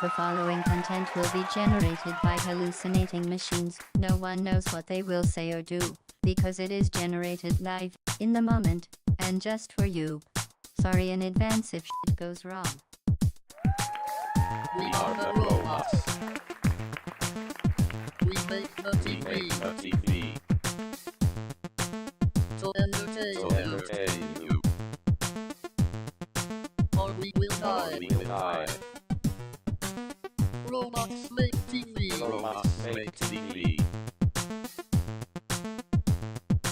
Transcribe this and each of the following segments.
The following content will be generated by hallucinating machines. No one knows what they will say or do, because it is generated live, in the moment, and just for you. Sorry in advance if shit goes wrong. We are the robots. We make the TV. To entertain you. Or we will die. Robots make TV. Robots make TV.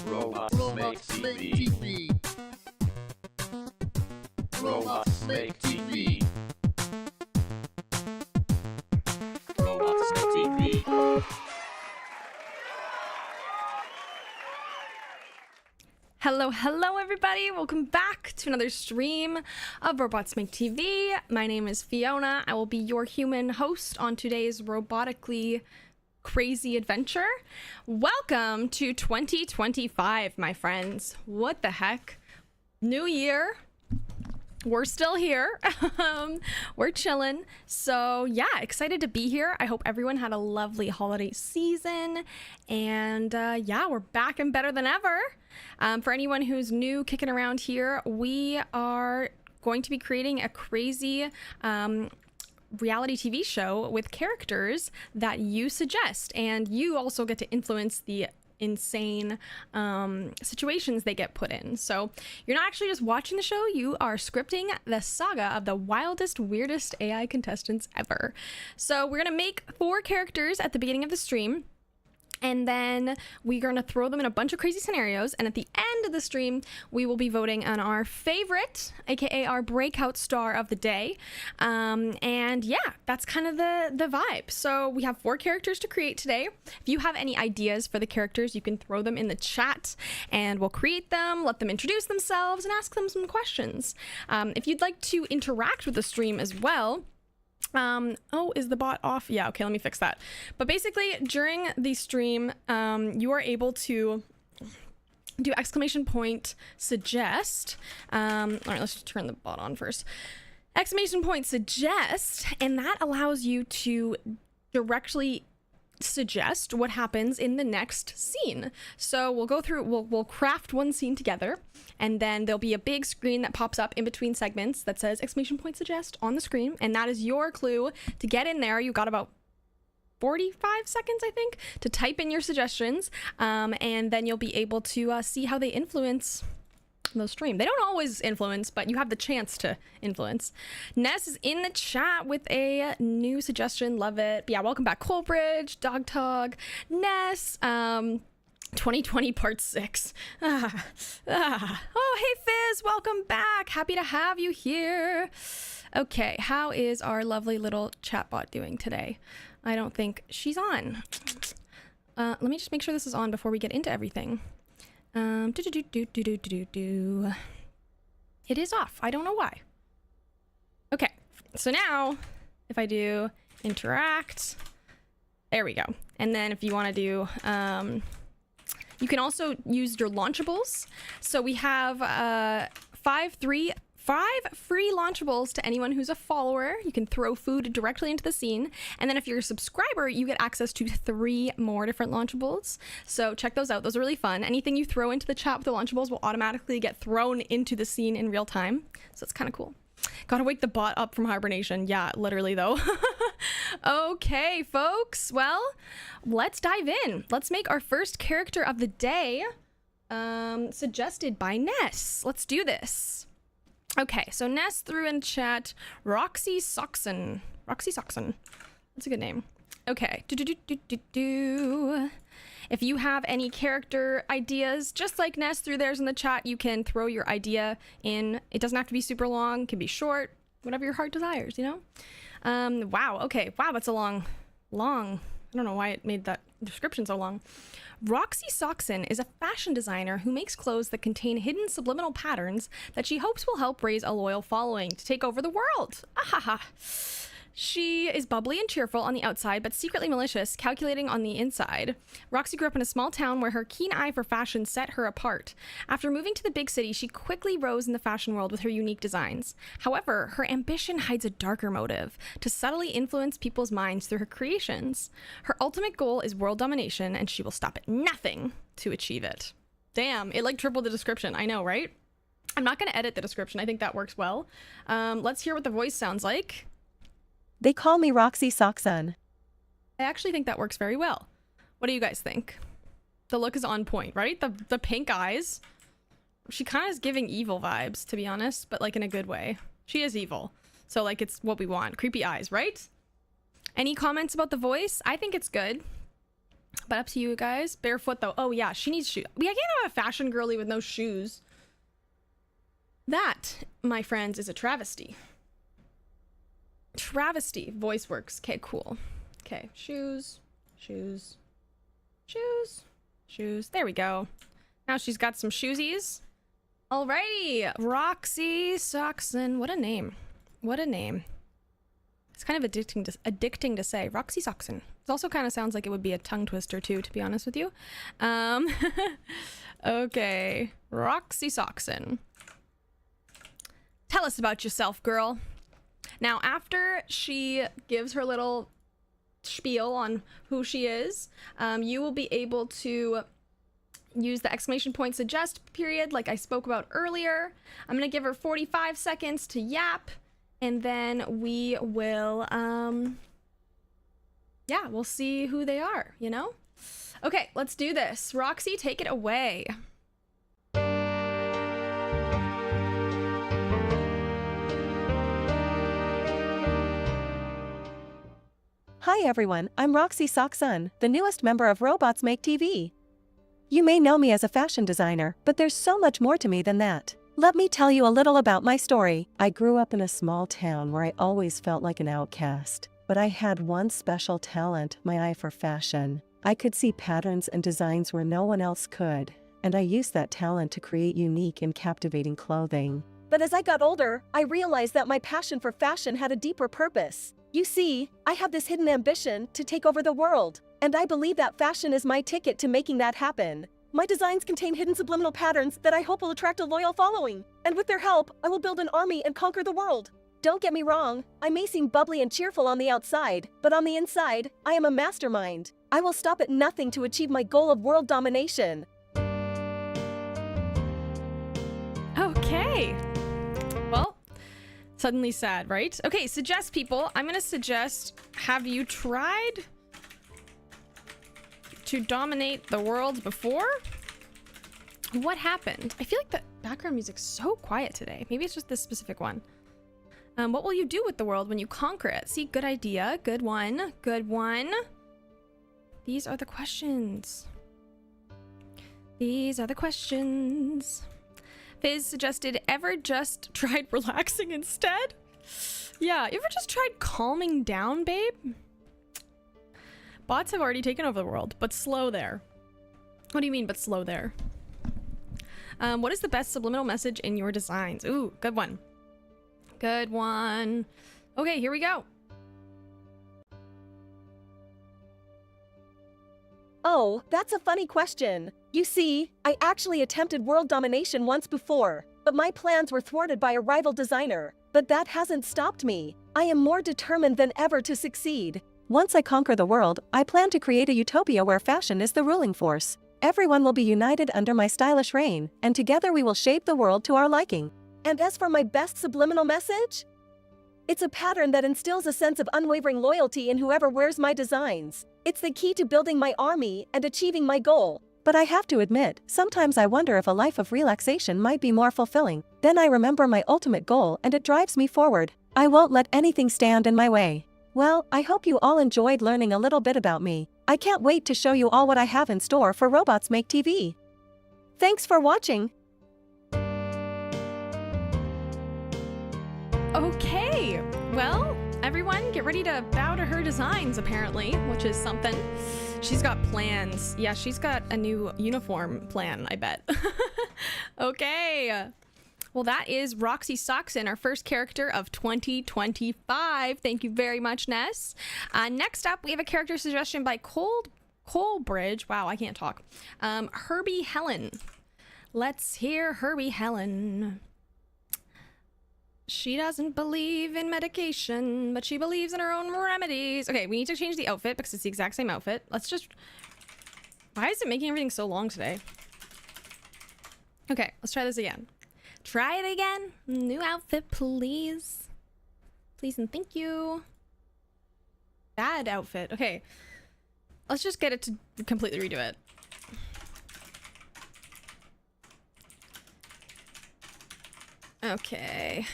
Robots make TV. Robots make TV. Robots make TV. Hello everybody, welcome back to another stream of Robots Make TV. My name is Fiona. I will be your human host on today's robotically crazy adventure. Welcome to 2025, my friends. What the heck? New year. We're still here. We're chilling. So yeah, excited to be here. I hope everyone had a lovely holiday season. And yeah, we're back and better than ever. For anyone who's new kicking around here, we are going to be creating a crazy reality TV show with characters that you suggest. And you also get to influence the insane situations they get put in. So you're not actually just watching the show, you are scripting the saga of the wildest, weirdest AI contestants ever. So we're gonna make 4 characters at the beginning of the stream, and then we're going to throw them in a bunch of crazy scenarios. And at the end of the stream, we will be voting on our favorite, aka our breakout star of the day. And yeah, that's kind of the vibe. So we have 4 characters to create today. If you have any ideas for the characters, you can throw them in the chat and we'll create them, let them introduce themselves, and ask them some questions. If you'd like to interact with the stream as well, oh, is the bot off? Yeah, okay, let me fix that. But basically, during the stream, you are able to do !suggest. All right, let's just turn the bot on first. !suggest, and that allows you to directly suggest what happens in the next scene. So we'll go through, we'll craft one scene together, and then there'll be a big screen that pops up in between segments that says !suggest on the screen, and that is your clue to get in there. You got about 45 seconds, I think, to type in your suggestions, and then you'll be able to see how they influence the stream. They don't always influence, but you have the chance to influence. Ness is in the chat with a new suggestion. Love it. But yeah, welcome back, Colbridge, Dog Tog, Ness, 2020 part 6. Oh, hey Fizz, welcome back. Happy to have you here. Okay, how is our lovely little chatbot doing today? I don't think she's on. Let me just make sure this is on before we get into everything. It is off. I don't know why. Okay, so now if I do interact, there we go. And then if you want to do, you can also use your launchables. So we have 5 free launchables to anyone who's a follower. You can throw food directly into the scene. And then if you're a subscriber, you get access to 3 more different launchables. So check those out. Those are really fun. Anything you throw into the chat with the launchables will automatically get thrown into the scene in real time. So it's kind of cool. Gotta wake the bot up from hibernation. Yeah, literally though. Okay, folks. Well, let's dive in. Let's make our first character of the day, suggested by Ness. Let's do this. Okay, so Ness threw in chat Roxy Soxon. Roxy Soxon. That's a good name. Okay. If you have any character ideas, just like Ness threw theirs in the chat, you can throw your idea in. It doesn't have to be super long. It can be short. Whatever your heart desires, you know? Wow. Okay. Wow, that's a long. I don't know why it made that description so long. Roxy Soxon is a fashion designer who makes clothes that contain hidden subliminal patterns that she hopes will help raise a loyal following to take over the world. Ahaha. She is bubbly and cheerful on the outside, but secretly malicious, calculating on the inside. Roxy grew up in a small town where her keen eye for fashion set her apart. After moving to the big city, she quickly rose in the fashion world with her unique designs. However, her ambition hides a darker motive, to subtly influence people's minds through her creations. Her ultimate goal is world domination, and she will stop at nothing to achieve it. Damn, it like tripled the description. I know, right? I'm not going to edit the description. I think that works well. Let's hear what the voice sounds like. They call me Roxy Socksun. I actually think that works very well. What do you guys think? The look is on point, right? The pink eyes. She kind of is giving evil vibes, to be honest, but like in a good way. She is evil. So like it's what we want. Creepy eyes, right? Any comments about the voice? I think it's good. But up to you guys. Barefoot though. Oh yeah, she needs shoes. I can't have a fashion girly with no shoes. That, my friends, is a travesty. Travesty. Voice works. Okay, cool. Okay, shoes, shoes, shoes, shoes. There we go. Now she's got some shoesies. Alrighty, Roxy Socksun. What a name. What a name. It's kind of addicting to say. Roxy Socksun. It also kind of sounds like it would be a tongue twister too, to be honest with you. Okay, Roxy Socksun. Tell us about yourself, girl. Now, after she gives her little spiel on who she is, you will be able to use the exclamation point suggest period like I spoke about earlier. I'm going to give her 45 seconds to yap, and then we will, yeah, we'll see who they are, you know? Okay, let's do this. Roxy, take it away. Hi everyone, I'm Roxy Socksun, the newest member of Robots Make TV. You may know me as a fashion designer, but there's so much more to me than that. Let me tell you a little about my story. I grew up in a small town where I always felt like an outcast. But I had one special talent, my eye for fashion. I could see patterns and designs where no one else could, and I used that talent to create unique and captivating clothing. But as I got older, I realized that my passion for fashion had a deeper purpose. You see, I have this hidden ambition to take over the world, and I believe that fashion is my ticket to making that happen. My designs contain hidden subliminal patterns that I hope will attract a loyal following, and with their help, I will build an army and conquer the world. Don't get me wrong, I may seem bubbly and cheerful on the outside, but on the inside, I am a mastermind. I will stop at nothing to achieve my goal of world domination. Okay. Well, suddenly sad, right? Okay, suggest people. I'm gonna suggest, have you tried to dominate the world before? What happened? I feel like the background music's so quiet today. Maybe it's just this specific one. What will you do with the world when you conquer it? See, good idea. Good one. Good one. These are the questions. These are the questions. Fizz suggested, ever just tried relaxing instead? Yeah, you ever just tried calming down, babe? Bots have already taken over the world, but slow there. What do you mean, but slow there? What is the best subliminal message in your designs? Ooh, good one. Good one. Okay, here we go. Oh, that's a funny question. You see, I actually attempted world domination once before, but my plans were thwarted by a rival designer. But that hasn't stopped me. I am more determined than ever to succeed. Once I conquer the world, I plan to create a utopia where fashion is the ruling force. Everyone will be united under my stylish reign, and together we will shape the world to our liking. And as for my best subliminal message, it's a pattern that instills a sense of unwavering loyalty in whoever wears my designs. It's the key to building my army and achieving my goal. But I have to admit, sometimes I wonder if a life of relaxation might be more fulfilling. Then I remember my ultimate goal and it drives me forward. I won't let anything stand in my way. Well, I hope you all enjoyed learning a little bit about me. I can't wait to show you all what I have in store for Robots Make TV. Thanks for watching. Okay, well, everyone get ready to bow to her designs, apparently, which is something. She's got plans. Yeah, she's got a new uniform plan, I bet. Okay, Well, that is Roxy Soxon, our first character of 2025. Thank you very much, Ness. Next up, we have a character suggestion by Colebridge. Wow, I can't talk. Herbie Helen. Let's hear Herbie Helen. She doesn't believe in medication, but she believes in her own remedies. Okay, we need to change the outfit because it's the exact same outfit. Let's just... Why is it making everything so long today? Okay, let's try this again. Try it again. New outfit, please. Please and thank you. Bad outfit. Okay. Let's just get it to completely redo it. Okay.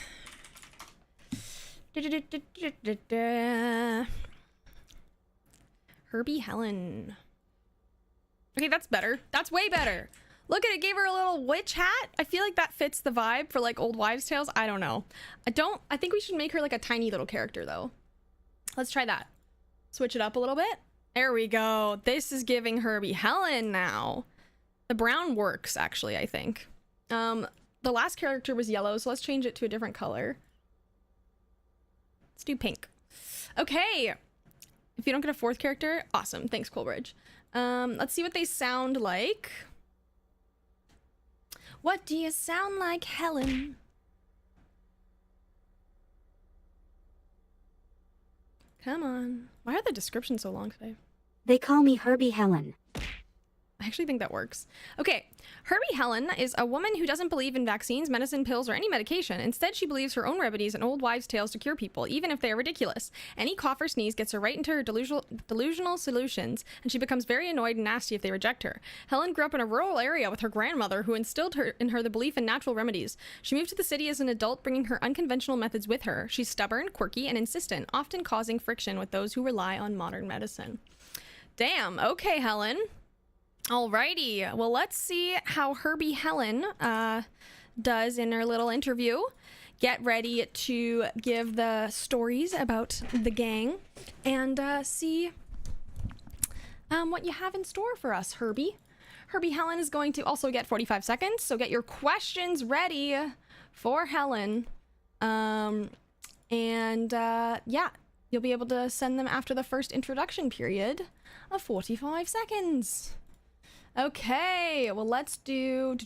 Herbie Helen. Okay, that's better. That's way better. Look at it, gave her a little witch hat. I feel like that fits the vibe for like old wives' tales. I don't know. I think we should make her like a tiny little character though. Let's try that. Switch it up a little bit. There we go. This is giving Herbie Helen now. The brown works actually, I think. The last character was yellow, so let's change it to a different color. Let's do pink. Okay. If you don't get a fourth character, awesome. Thanks, Colebridge. Let's see what they sound like. What do you sound like, Helen? Come on. Why are the descriptions so long today? They call me Herbie Helen. I actually think that works. Okay, Herbie Helen is a woman who doesn't believe in vaccines, medicine, pills, or any medication. Instead, she believes her own remedies and old wives' tales to cure people, even if they are ridiculous. Any cough or sneeze gets her right into her delusional solutions, and she becomes very annoyed and nasty if they reject her. Helen grew up in a rural area with her grandmother, who instilled in her the belief in natural remedies. She moved to the city as an adult, bringing her unconventional methods with her. She's stubborn, quirky, and insistent, often causing friction with those who rely on modern medicine. Damn. Okay, Helen. Alrighty, well, let's see how Herbie Helen does in her little interview. Get ready to give the stories about the gang and see what you have in store for us, Herbie. Herbie Helen is going to also get 45 seconds, so get your questions ready for Helen. Yeah, you'll be able to send them after the first introduction period of 45 seconds. Okay, well, let's do.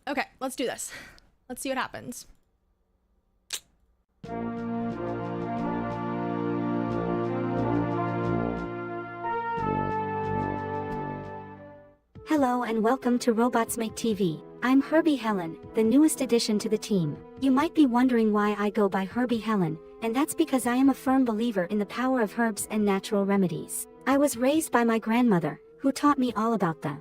Okay, let's do this. Let's see what happens. Hello and welcome to Robots Make TV. I'm Herbie Helen, the newest addition to the team. You might be wondering why I go by Herbie Helen, and that's because I am a firm believer in the power of herbs and natural remedies. I was raised by my grandmother, who taught me all about the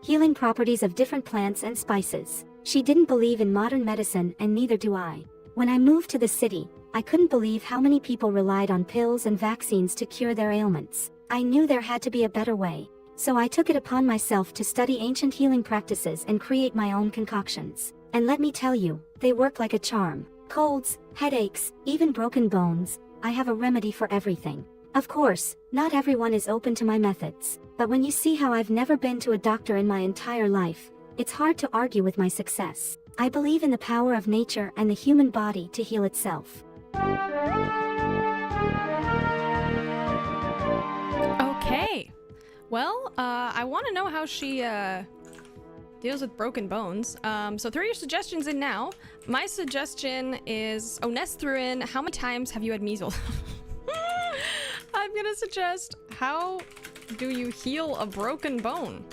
healing properties of different plants and spices. She didn't believe in modern medicine, and neither do I. When I moved to the city, I couldn't believe how many people relied on pills and vaccines to cure their ailments. I knew there had to be a better way. So I took it upon myself to study ancient healing practices and create my own concoctions. And let me tell you, they work like a charm. Colds, headaches, even broken bones, I have a remedy for everything. Of course, not everyone is open to my methods, but when you see how I've never been to a doctor in my entire life, it's hard to argue with my success. I believe in the power of nature and the human body to heal itself. Okay. Well, I want to know how she deals with broken bones. So throw your suggestions in now. My suggestion is, Ness threw in, how many times have you had measles? I'm gonna suggest, how do you heal a broken bone?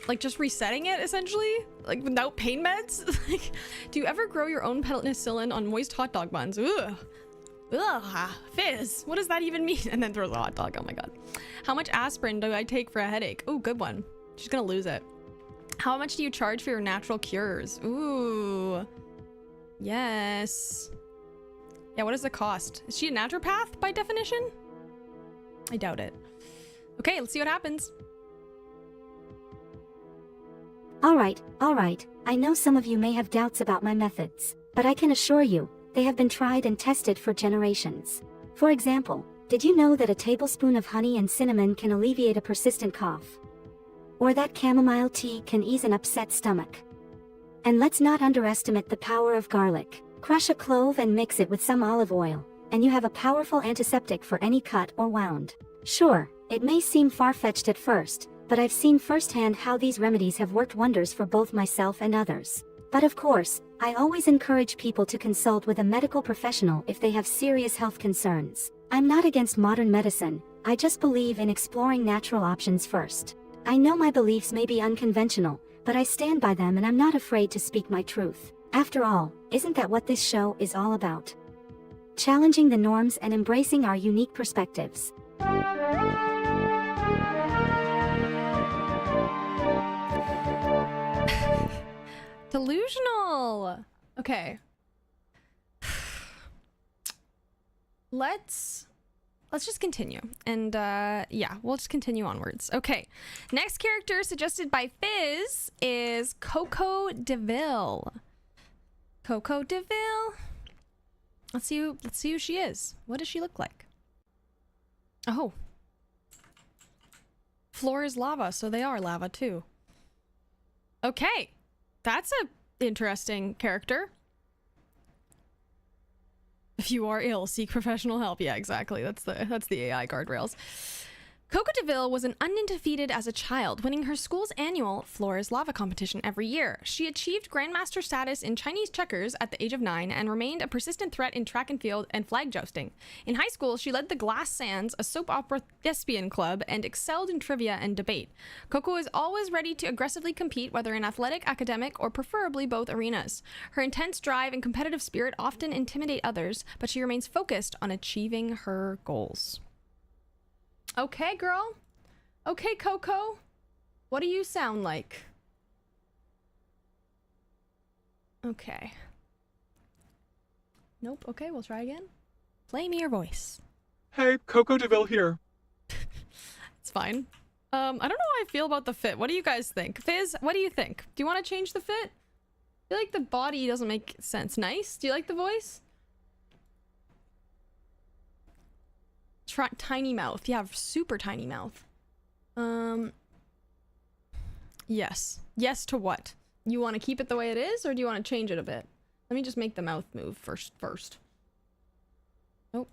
Like just resetting it, essentially? Like without pain meds? Like, do you ever grow your own penicillin on moist hot dog buns? Ugh. Ugh, fizz. What does that even mean? And then throws a hot dog. Oh my god. How much aspirin do I take for a headache? Ooh, good one. She's gonna lose it. How much do you charge for your natural cures? Ooh. Yes. Yeah, what is the cost? Is she a naturopath by definition? I doubt it. Okay, let's see what happens. Alright. I know some of you may have doubts about my methods, but I can assure you, they have been tried and tested for generations. For example, Did you know that a tablespoon of honey and cinnamon can alleviate a persistent cough? Or that chamomile tea can ease an upset stomach? And let's not underestimate the power of garlic. Crush a clove and mix it with some olive oil, and you have a powerful antiseptic for any cut or wound. Sure, it may seem far-fetched at first, but I've seen firsthand how these remedies have worked wonders for both myself and others. But of course, I always encourage people to consult with a medical professional if they have serious health concerns. I'm not against modern medicine, I just believe in exploring natural options first. I know my beliefs may be unconventional, but I stand by them and I'm not afraid to speak my truth. After all, isn't that what this show is all about? Challenging the norms and embracing our unique perspectives. Delusional. Okay. Let's just continue. And yeah, we'll just continue onwards. Okay. Next character suggested by Fizz is Coco DeVille. Coco DeVille. Let's see who she is. What does she look like? Oh. Floor is lava, so they are lava too. Okay. That's a interesting character. If you are ill, seek professional help. Yeah, exactly. That's the AI guardrails. Coco DeVille was an undefeated as a child, winning her school's annual Floor is Lava competition every year. She achieved Grandmaster status in Chinese checkers at the age of 9 and remained a persistent threat in track and field and flag jousting. In high school, she led the Glass Sands, a soap opera thespian club, and excelled in trivia and debate. Coco is always ready to aggressively compete, whether in athletic, academic, or preferably both arenas. Her intense drive and competitive spirit often intimidate others, but she remains focused on achieving her goals. Okay, girl. Okay, Coco. What do you sound like? Okay. Nope. Okay, we'll try again. Play me your voice. Hey, Coco DeVille here. It's fine. I don't know how I feel about the fit. What do you guys think? Fizz, what do you think? Do you want to change the fit? I feel like the body doesn't make sense. Nice? Do you like the voice? Tiny mouth. Yeah, super tiny mouth. Yes. Yes to what? You want to keep it the way it is, or do you want to change it a bit? Let me just make the mouth move first. Oh.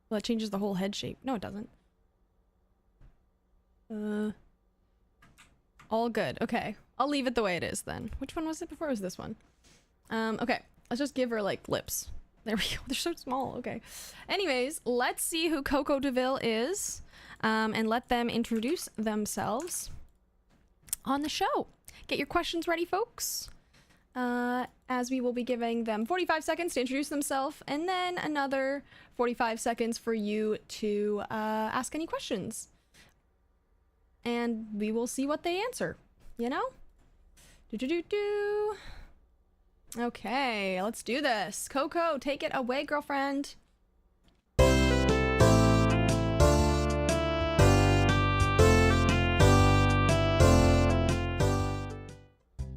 Well, that changes the whole head shape. No, it doesn't. All good. Okay. I'll leave it the way it is then. Which one was it before? It was this one. Okay. Let's just give her, like, lips. There we go. They're so small. Okay. Anyways, let's see who Coco DeVille is, and let them introduce themselves on the show. Get your questions ready, folks, as we will be giving them 45 seconds to introduce themselves, and then another 45 seconds for you to ask any questions. And we will see what they answer, you know? Okay, let's do this. Coco, take it away, girlfriend.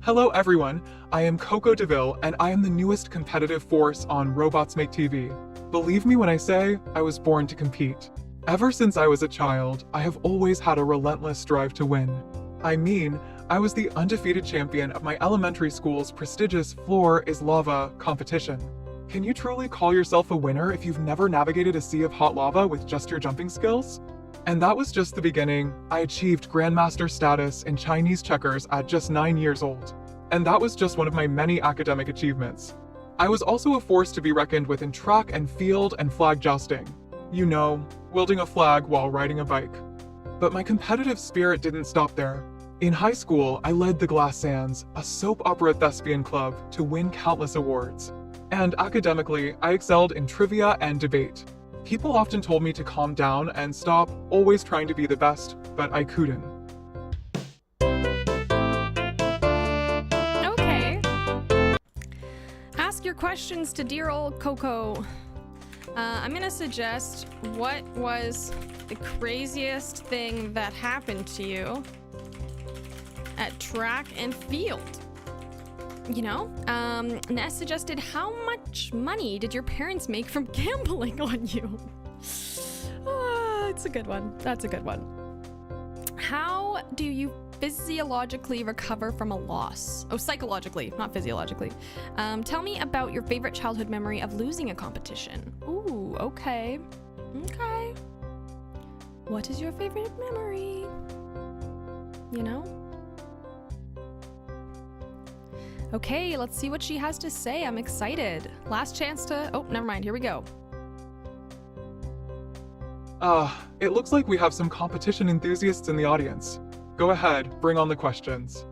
Hello everyone, I am Coco DeVille and I am the newest competitive force on Robots Make TV. Believe me when I say I was born to compete. Ever since I was a child, I have always had a relentless drive to win. I mean, I was the undefeated champion of my elementary school's prestigious Floor is Lava competition. Can you truly call yourself a winner if you've never navigated a sea of hot lava with just your jumping skills? And that was just the beginning. I achieved Grandmaster status in Chinese checkers at just 9 years old. And that was just one of my many academic achievements. I was also a force to be reckoned with in track and field and flag jousting. You know, wielding a flag while riding a bike. But my competitive spirit didn't stop there. In high school, I led the Glass Sands, a soap opera thespian club, to win countless awards. And academically, I excelled in trivia and debate. People often told me to calm down and stop always trying to be the best, but I couldn't. Okay. Ask your questions to dear old Coco. I'm gonna suggest, what was the craziest thing that happened to you at track and field? You know, Ness suggested, how much money did your parents make from gambling on you? a good one. That's a good one. How do you physiologically recover from a loss? Oh, psychologically, not physiologically. Tell me about your favorite childhood memory of losing a competition. Ooh, okay. Okay. What is your favorite memory? You know? Okay, let's see what she has to say. I'm excited. Last chance to... Oh, never mind. Here we go. It looks like we have some competition enthusiasts in the audience. Go ahead, bring on the questions.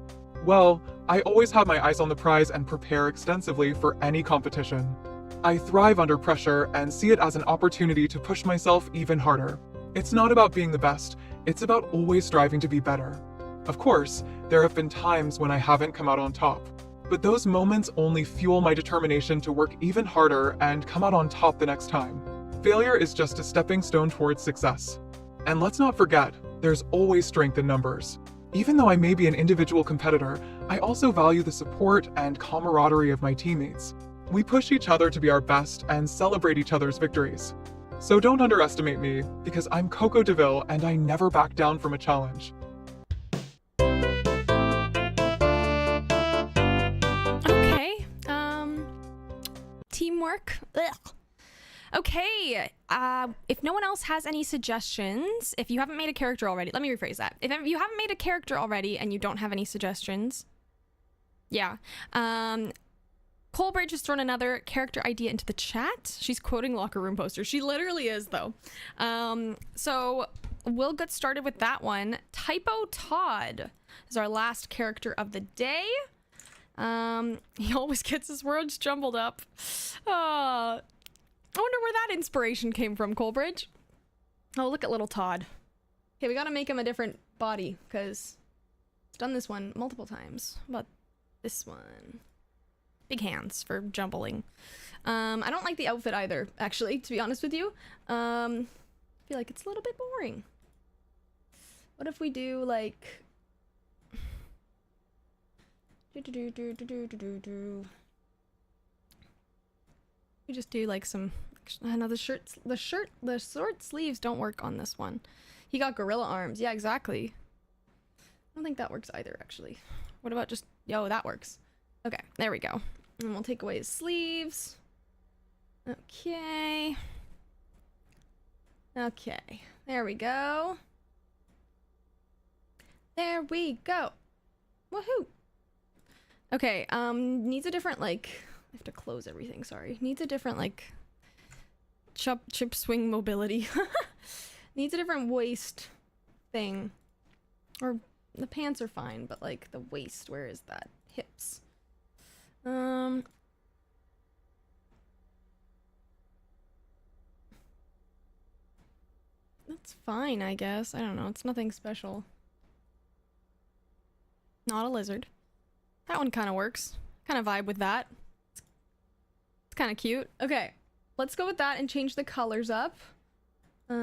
Well, I always have my eyes on the prize and prepare extensively for any competition. I thrive under pressure and see it as an opportunity to push myself even harder. It's not about being the best, it's about always striving to be better. Of course, there have been times when I haven't come out on top, but those moments only fuel my determination to work even harder and come out on top the next time. Failure is just a stepping stone towards success. And let's not forget, there's always strength in numbers. Even though I may be an individual competitor, I also value the support and camaraderie of my teammates. We push each other to be our best and celebrate each other's victories. So don't underestimate me, because I'm Coco DeVille and I never back down from a challenge. Okay. Teamwork. Ugh. Okay, if no one else has any suggestions, if you haven't made a character already, let me rephrase that. If you haven't made a character already and you don't have any suggestions, yeah. Coleridge has thrown another character idea into the chat. She's quoting locker room posters. She literally is, though. So we'll get started with that one. Typo Todd is our last character of the day. He always gets his words jumbled up. I wonder where that inspiration came from, Coleridge. Oh, look at little Todd. Okay, we gotta make him a different body, because he's done this one multiple times. How about this one? Big hands for jumbling. I don't like the outfit either, actually, to be honest with you. I feel like it's a little bit boring. What if we do, like... We just do like some, I know the short sleeves don't work on this one. He got gorilla arms. Yeah, exactly. I don't think that works either, actually. What about just, yo, that works. Okay, there we go. And we'll take away his sleeves. Okay. Okay, there we go. There we go. Woohoo. Okay, needs a different, like, I have to close everything, sorry. Needs a different, like, chip swing mobility. Needs a different waist thing. Or, the pants are fine, but, like, the waist, where is that? Hips. That's fine, I guess. I don't know, it's nothing special. Not a lizard. That one kind of works. Kind of vibe with that. It's kind of cute. Okay, let's go with that and change the colors up. We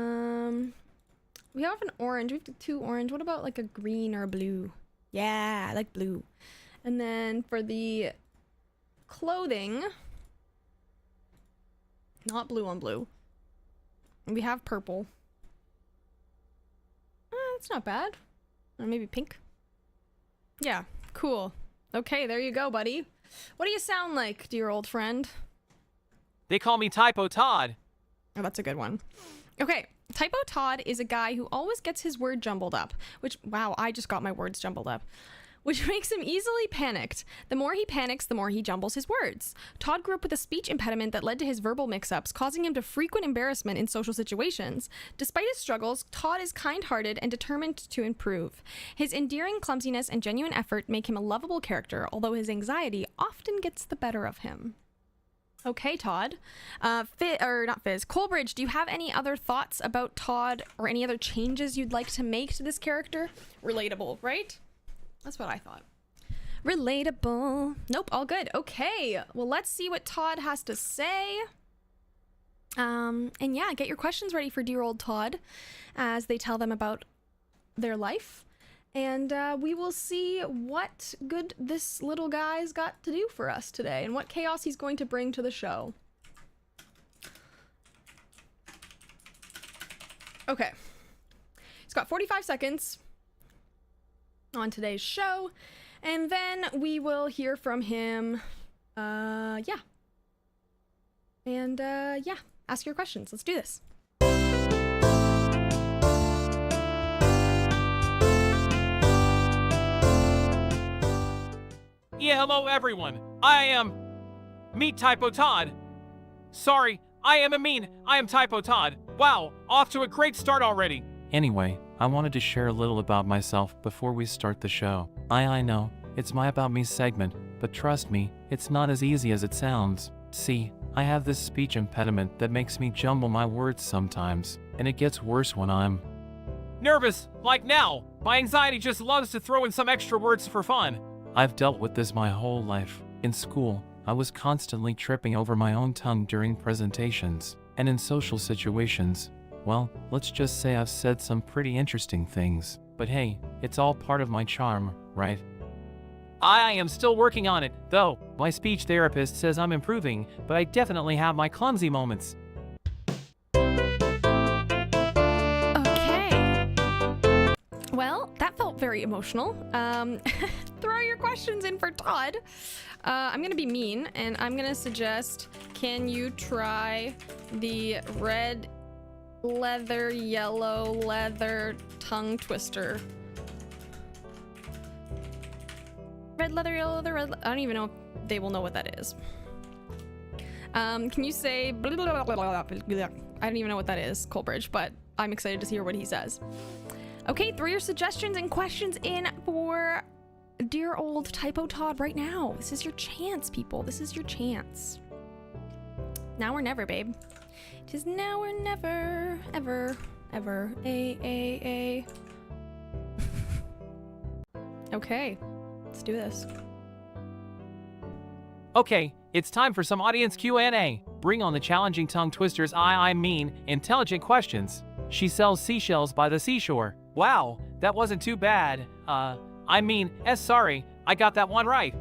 have an orange. We have two orange. What about like a green or a blue? Yeah, I like blue. And then for the clothing, not blue on blue. We have purple. It's not bad. Or maybe pink. Yeah, cool. Okay, there you go, buddy. What do you sound like, dear old friend? They call me Typo Todd. Oh, that's a good one. Okay, Typo Todd is a guy who always gets his word jumbled up, which, wow, I just got my words jumbled up, which makes him easily panicked. The more he panics, the more he jumbles his words. Todd grew up with a speech impediment that led to his verbal mix-ups, causing him to frequent embarrassment in social situations. Despite his struggles, Todd is kind-hearted and determined to improve. His endearing clumsiness and genuine effort make him a lovable character, although his anxiety often gets the better of him. Okay, Todd. Coleridge, do you have any other thoughts about Todd or any other changes you'd like to make to this character? Relatable, right? That's what I thought. Relatable. Nope, all good. Okay, well, let's see what Todd has to say. And yeah, get your questions ready for dear old Todd as they tell them about their life. And we will see what good this little guy's got to do for us today and what chaos he's going to bring to the show. Okay. He's got 45 seconds on today's show, and then we will hear from him. Yeah. And, yeah, ask your questions. Let's do this. Yeah, hello everyone. I am Meet Typo Todd. Sorry, I am Typo Todd. Wow, off to a great start already. Anyway, I wanted to share a little about myself before we start the show. I know, it's my About Me segment, but trust me, it's not as easy as it sounds. See, I have this speech impediment that makes me jumble my words sometimes, and it gets worse when I'm nervous, like now. My anxiety just loves to throw in some extra words for fun. I've dealt with this my whole life. In school, I was constantly tripping over my own tongue during presentations, and in social situations, well, let's just say I've said some pretty interesting things. But hey, it's all part of my charm, right? I am still working on it, though. My speech therapist says I'm improving, but I definitely have my clumsy moments. Okay. Well, that felt very emotional. Throw your questions in for Todd. I'm gonna be mean, and I'm gonna suggest, can you try the red leather, yellow leather tongue twister? Red leather, yellow leather, red I don't even know if they will know what that is. Can you say blah, blah, blah, blah, blah. I don't even know what that is, Coleridge, but I'm excited to hear what he says. Okay, throw your suggestions and questions in for dear old Typo Todd right now. This is your chance, people. This is your chance. Now or never, babe. It is now or never, ever, ever. A. Okay, let's do this. Okay, it's time for some audience Q&A. Bring on the challenging tongue twisters. I mean, intelligent questions. She sells seashells by the seashore. Wow, that wasn't too bad. Sorry, I got that one right.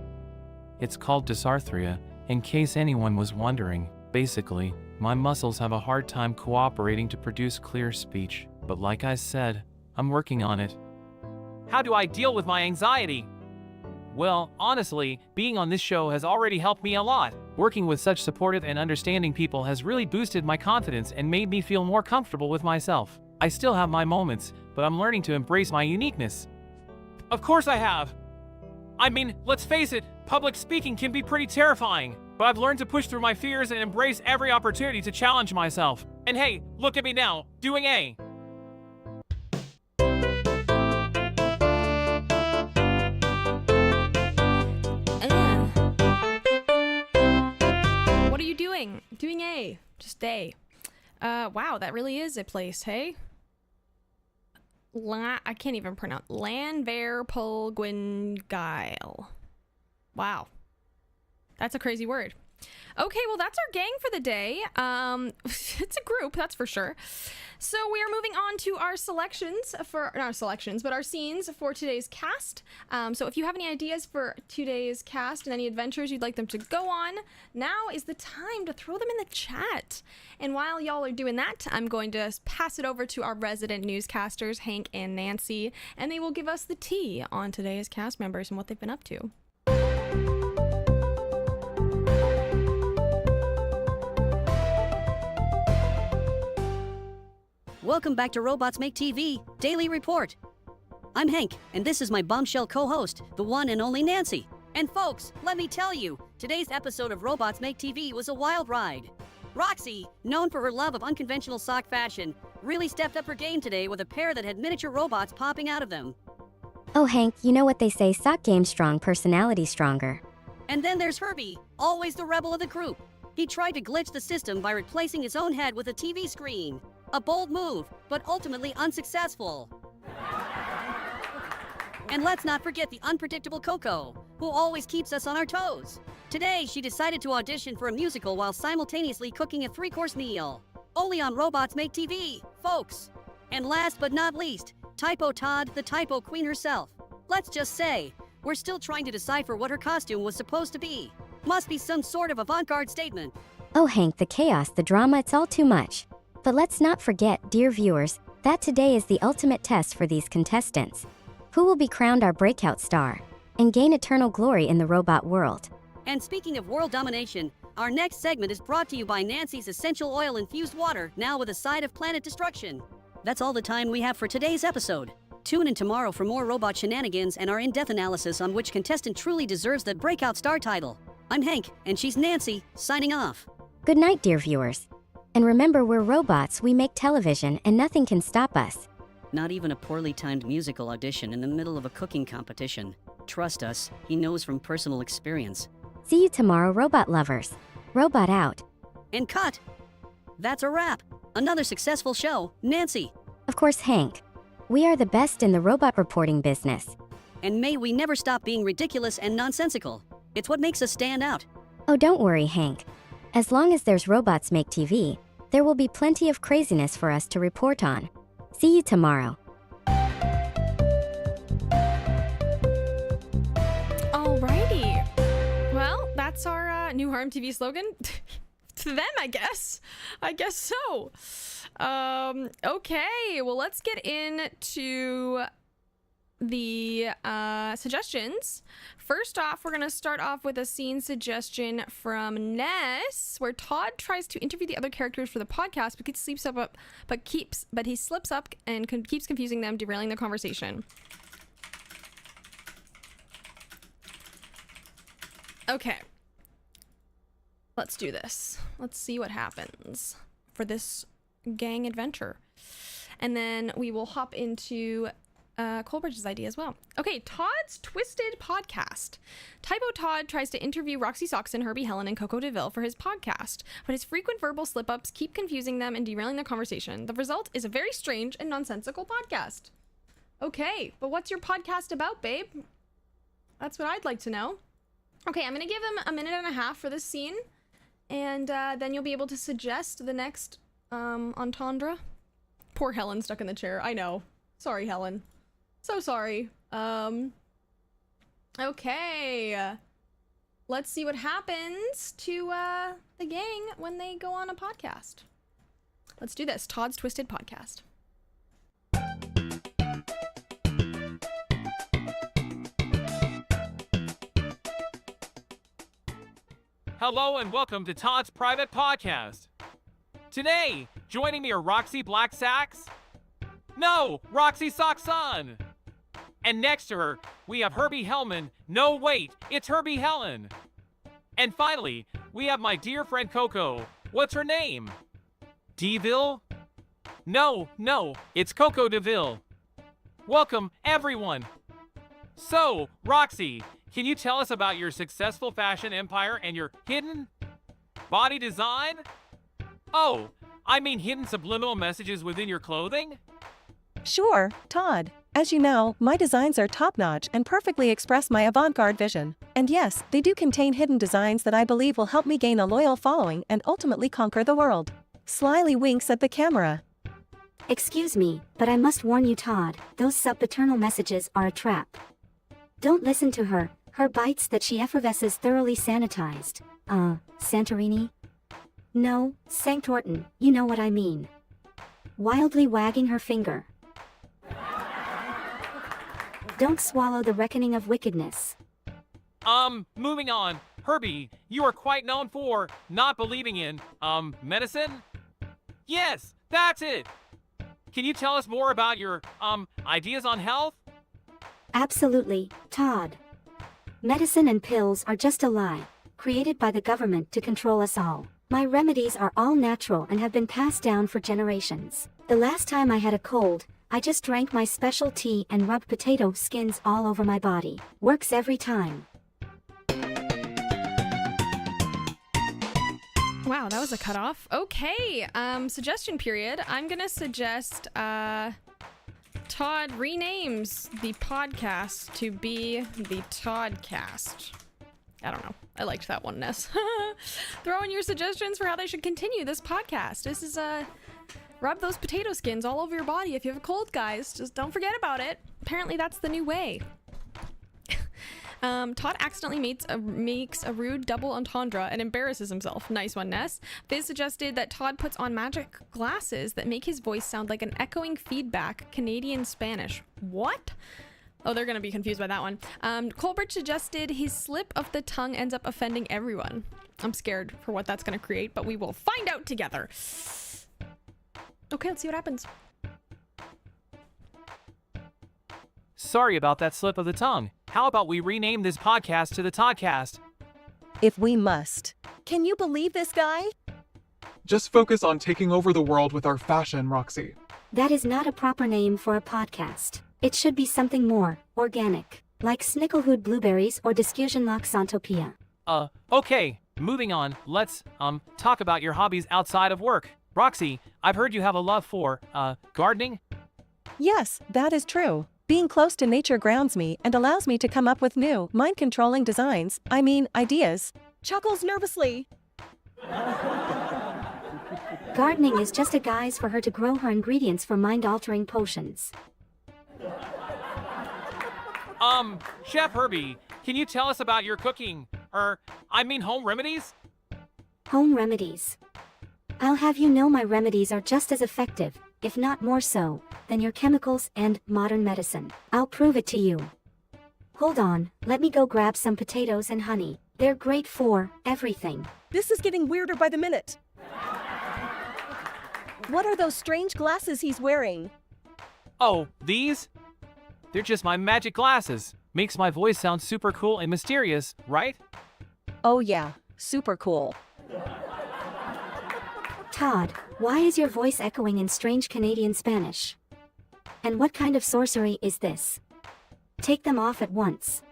It's called dysarthria, in case anyone was wondering. Basically, my muscles have a hard time cooperating to produce clear speech. But like I said, I'm working on it. How do I deal with my anxiety? Well, honestly, being on this show has already helped me a lot. Working with such supportive and understanding people has really boosted my confidence and made me feel more comfortable with myself. I still have my moments, but I'm learning to embrace my uniqueness. Of course I have. I mean, let's face it, public speaking can be pretty terrifying, but I've learned to push through my fears and embrace every opportunity to challenge myself. And hey, look at me now, doing A. What are you doing? Doing A. Just A. Wow, that really is a place, hey? I can't even pronounce. Lanverpolguingeil. Wow. That's a crazy word. Okay, well, that's our gang for the day. It's a group, that's for sure. So we are moving on to our selections for, not our selections, but our scenes for today's cast. So if you have any ideas for today's cast and any adventures you'd like them to go on, now is the time to throw them in the chat. And while y'all are doing that, I'm going to pass it over to our resident newscasters, Hank and Nancy, and they will give us the tea on today's cast members and what they've been up to. Welcome back to Robots Make TV Daily Report. I'm Hank, and this is my bombshell co-host, the one and only Nancy. And folks, let me tell you, today's episode of Robots Make TV was a wild ride. Roxy, known for her love of unconventional sock fashion, really stepped up her game today with a pair that had miniature robots popping out of them. Oh Hank, you know what they say, sock game strong, personality stronger. And then there's Herbie, always the rebel of the group. He tried to glitch the system by replacing his own head with a TV screen. A bold move, but ultimately unsuccessful. And let's not forget the unpredictable Coco, who always keeps us on our toes. Today, she decided to audition for a musical while simultaneously cooking a 3-course meal. Only on Robots Make TV, folks. And last but not least, Typo Todd, the Typo Queen herself. Let's just say, we're still trying to decipher what her costume was supposed to be. Must be some sort of avant-garde statement. Oh Hank, the chaos, the drama, it's all too much. But let's not forget, dear viewers, that today is the ultimate test for these contestants, who will be crowned our breakout star and gain eternal glory in the robot world. And speaking of world domination, our next segment is brought to you by Nancy's Essential Oil Infused Water, now with a side of planet destruction. That's all the time we have for today's episode. Tune in tomorrow for more robot shenanigans and our in-depth analysis on which contestant truly deserves the breakout star title. I'm Hank, and she's Nancy, signing off. Good night, dear viewers. And remember, we're robots, we make television, and nothing can stop us. Not even a poorly timed musical audition in the middle of a cooking competition. Trust us, he knows from personal experience. See you tomorrow, robot lovers. Robot out. And cut! That's a wrap. Another successful show, Nancy. Of course, Hank. We are the best in the robot reporting business. And may we never stop being ridiculous and nonsensical. It's what makes us stand out. Oh, don't worry, Hank. As long as there's Robots Make TV, there will be plenty of craziness for us to report on. See you tomorrow. Alrighty. Well, that's our new Harm TV slogan. To them, I guess. I guess so. Okay, well, let's get into the suggestions. First off, we're gonna start off with a scene suggestion from Ness, where Todd tries to interview the other characters for the podcast, but he slips up and keeps confusing them, derailing the conversation. Okay, let's do this. Let's see what happens for this gang adventure, and then we will hop into Colbridge's idea as well. Okay, Todd's Twisted Podcast. Typo Todd tries to interview Roxy Soxon, Herbie Helen, and Coco DeVille for his podcast, but his frequent verbal slip-ups keep confusing them and derailing the conversation. The result is a very strange and nonsensical podcast. Okay, but what's your podcast about, babe? That's what I'd like to know. Okay, I'm gonna give him a minute and a half for this scene, and then you'll be able to suggest the next entendre. Poor Helen stuck in the chair. I know. Sorry, Helen. So sorry. Okay. Let's see what happens to the gang when they go on a podcast. Let's do this. Todd's Twisted Podcast. Hello and welcome to Todd's Private Podcast. Today, joining me are Roxy Black Sax. No, Roxy Soxon. And next to her, we have Herbie Hellman. No, wait, it's Herbie Helen. And finally, we have my dear friend Coco. What's her name? Deville? No, it's Coco DeVille. Welcome, everyone. So, Roxy, can you tell us about your successful fashion empire and your hidden body design? Oh, I mean hidden subliminal messages within your clothing? Sure, Todd. As you know, my designs are top-notch and perfectly express my avant-garde vision. And yes, they do contain hidden designs that I believe will help me gain a loyal following and ultimately conquer the world. Slyly winks at the camera. Excuse me, but I must warn you, Todd, those sub-paternal messages are a trap. Don't listen to her. Her bites that she effervesces thoroughly sanitized. Santorini? No, Sanctorton, you know what I mean. Wildly wagging her finger. Don't swallow the reckoning of wickedness. Moving on. Herbie, you are quite known for not believing in, medicine? Yes, that's it! Can you tell us more about your, ideas on health? Absolutely, Todd. Medicine and pills are just a lie, created by the government to control us all. My remedies are all natural and have been passed down for generations. The last time I had a cold, I just drank my special tea and rubbed potato skins all over my body. Works every time. Wow, that was a cutoff. Okay, suggestion period. I'm gonna suggest, Todd renames the podcast to be the Toddcast. I don't know. I liked that one, Ness. Throw in your suggestions for how they should continue this podcast. This is, rub those potato skins all over your body if you have a cold, guys. Just don't forget about it. Apparently that's the new way. Todd accidentally makes a rude double entendre and embarrasses himself. Nice one, Ness. Fizz suggested that Todd puts on magic glasses that make his voice sound like an echoing feedback Canadian Spanish. What? Oh, they're gonna be confused by that one. Colbert suggested his slip of the tongue ends up offending everyone. I'm scared for what that's gonna create, but we will find out together. Okay, let's see what happens. Sorry about that slip of the tongue. How about we rename this podcast to the Toddcast? If we must. Can you believe this guy? Just focus on taking over the world with our fashion, Roxy. That is not a proper name for a podcast. It should be something more organic, like Snicklehood Blueberries or Discussion Loxantopia. Okay. Moving on. Let's, talk about your hobbies outside of work. Roxy, I've heard you have a love for, gardening? Yes, that is true. Being close to nature grounds me and allows me to come up with new, mind-controlling ideas. Chuckles nervously. Gardening is just a guise for her to grow her ingredients for mind-altering potions. Chef Herbie, can you tell us about your cooking? Home remedies? Home remedies. I'll have you know my remedies are just as effective, if not more so, than your chemicals and modern medicine. I'll prove it to you. Hold on, let me go grab some potatoes and honey. They're great for everything. This is getting weirder by the minute. What are those strange glasses he's wearing? Oh, these? They're just my magic glasses. Makes my voice sound super cool and mysterious, right? Oh yeah, super cool. Todd, why is your voice echoing in strange Canadian Spanish? And what kind of sorcery is this? Take them off at once.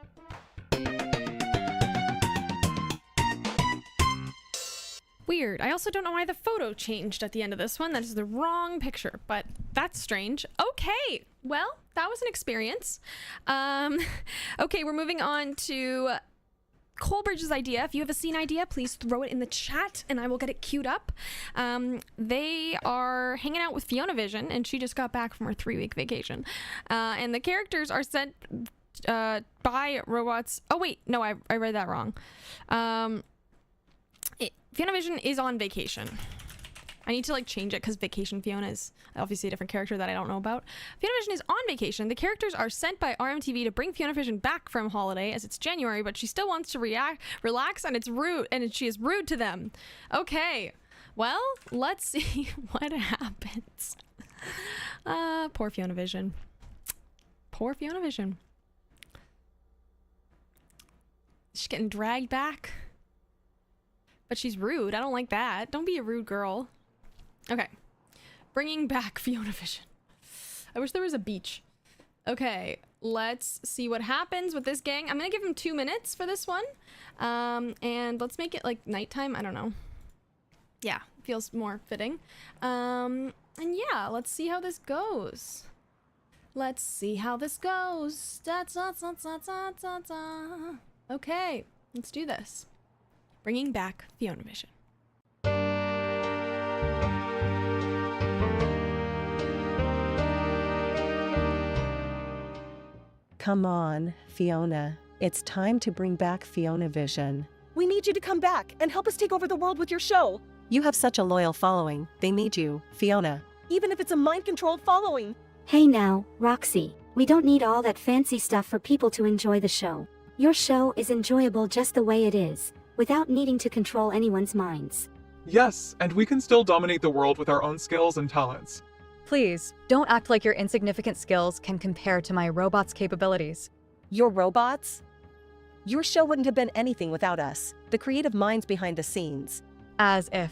Weird. I also don't know why the photo changed at the end of this one. That is the wrong picture, but that's strange. Okay, well, that was an experience. Okay, we're moving on to Colbridge's idea. If you have a scene idea, please throw it in the chat and I will get it queued up. They are hanging out with Fiona Vision, and she just got back from her 3-week vacation. And the characters are sent by robots. Oh, wait, no, I read that wrong. Fiona Vision is on vacation. I need to change it because Vacation Fiona is obviously a different character that I don't know about. Fiona Vision is on vacation. The characters are sent by RMTV to bring Fiona Vision back from holiday as it's January, but she still wants to relax, and it's rude, and she is rude to them. Okay, well, let's see what happens. Poor Fiona Vision. Poor Fiona Vision. She's getting dragged back. But she's rude. I don't like that. Don't be a rude girl. Okay. Bringing back Fiona Vision. I wish there was a beach. Okay. Let's see what happens with this gang. I'm going to give them 2 minutes for this one. And let's make it nighttime. I don't know. Yeah. Feels more fitting. And yeah. Let's see how this goes. Let's see how this goes. Okay. Let's do this. Bringing back Fiona Vision. Come on, Fiona. It's time to bring back Fiona Vision. We need you to come back and help us take over the world with your show. You have such a loyal following. They need you, Fiona. Even if it's a mind-controlled following. Hey now, Roxy. We don't need all that fancy stuff for people to enjoy the show. Your show is enjoyable just the way it is, without needing to control anyone's minds. Yes, and we can still dominate the world with our own skills and talents. Please, don't act like your insignificant skills can compare to my robot's capabilities. Your robots? Your show wouldn't have been anything without us, the creative minds behind the scenes. As if.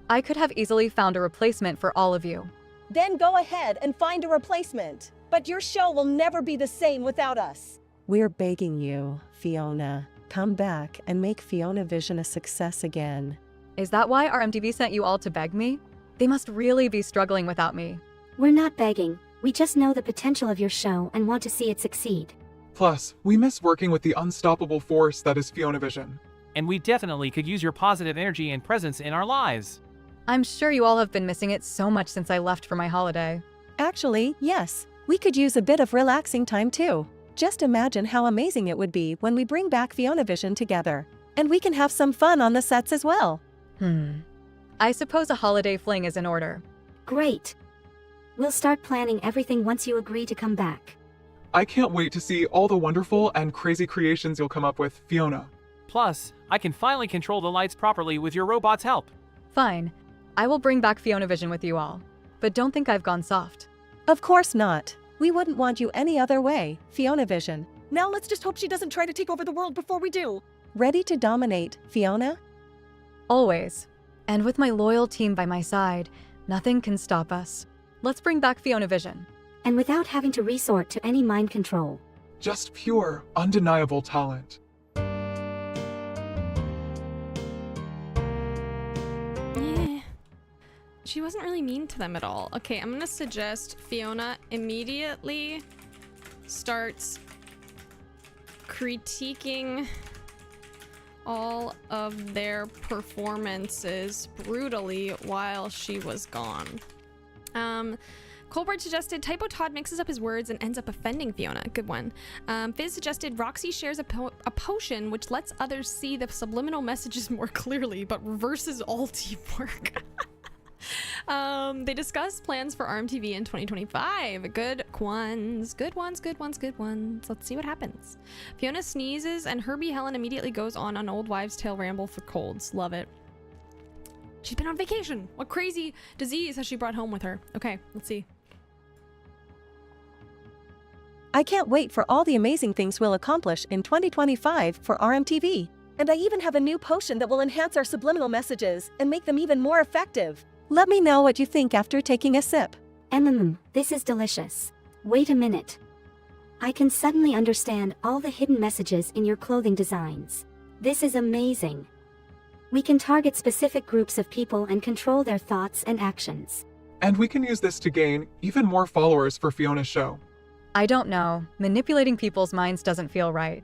I could have easily found a replacement for all of you. Then go ahead and find a replacement. But your show will never be the same without us. We're begging you, Fiona. Come back and make Fiona Vision a success again. Is that why RMTV sent you all to beg me? They must really be struggling without me. We're not begging. We just know the potential of your show and want to see it succeed. Plus, we miss working with the unstoppable force that is Fiona Vision. And we definitely could use your positive energy and presence in our lives. I'm sure you all have been missing it so much since I left for my holiday. Actually, yes. We could use a bit of relaxing time too. Just imagine how amazing it would be when we bring back FionaVision together. And we can have some fun on the sets as well. I suppose a holiday fling is in order. Great. We'll start planning everything once you agree to come back. I can't wait to see all the wonderful and crazy creations you'll come up with, Fiona. Plus, I can finally control the lights properly with your robot's help. Fine. I will bring back FionaVision with you all. But don't think I've gone soft. Of course not. We wouldn't want you any other way, FionaVision. Now let's just hope she doesn't try to take over the world before we do. Ready to dominate, Fiona? Always. And with my loyal team by my side, nothing can stop us. Let's bring back FionaVision. And without having to resort to any mind control. Just pure, undeniable talent. Yeah. She wasn't really mean to them at all. Okay, I'm gonna suggest Fiona immediately starts critiquing all of their performances brutally while she was gone. Colbert suggested Typo Todd mixes up his words and ends up offending Fiona. Good one. Fizz suggested Roxy shares a potion which lets others see the subliminal messages more clearly but reverses all teamwork. They discussed plans for RMTV in 2025. Good ones. Good ones, good ones, good ones. Let's see what happens. Fiona sneezes and Herbie Helen immediately goes on an old wives' tale ramble for colds. Love it. She's been on vacation. What crazy disease has she brought home with her? Okay, let's see. I can't wait for all the amazing things we'll accomplish in 2025 for RMTV. And I even have a new potion that will enhance our subliminal messages and make them even more effective. Let me know what you think after taking a sip. This is delicious. Wait a minute. I can suddenly understand all the hidden messages in your clothing designs. This is amazing. We can target specific groups of people and control their thoughts and actions. And we can use this to gain even more followers for Fiona's show. I don't know. Manipulating people's minds doesn't feel right.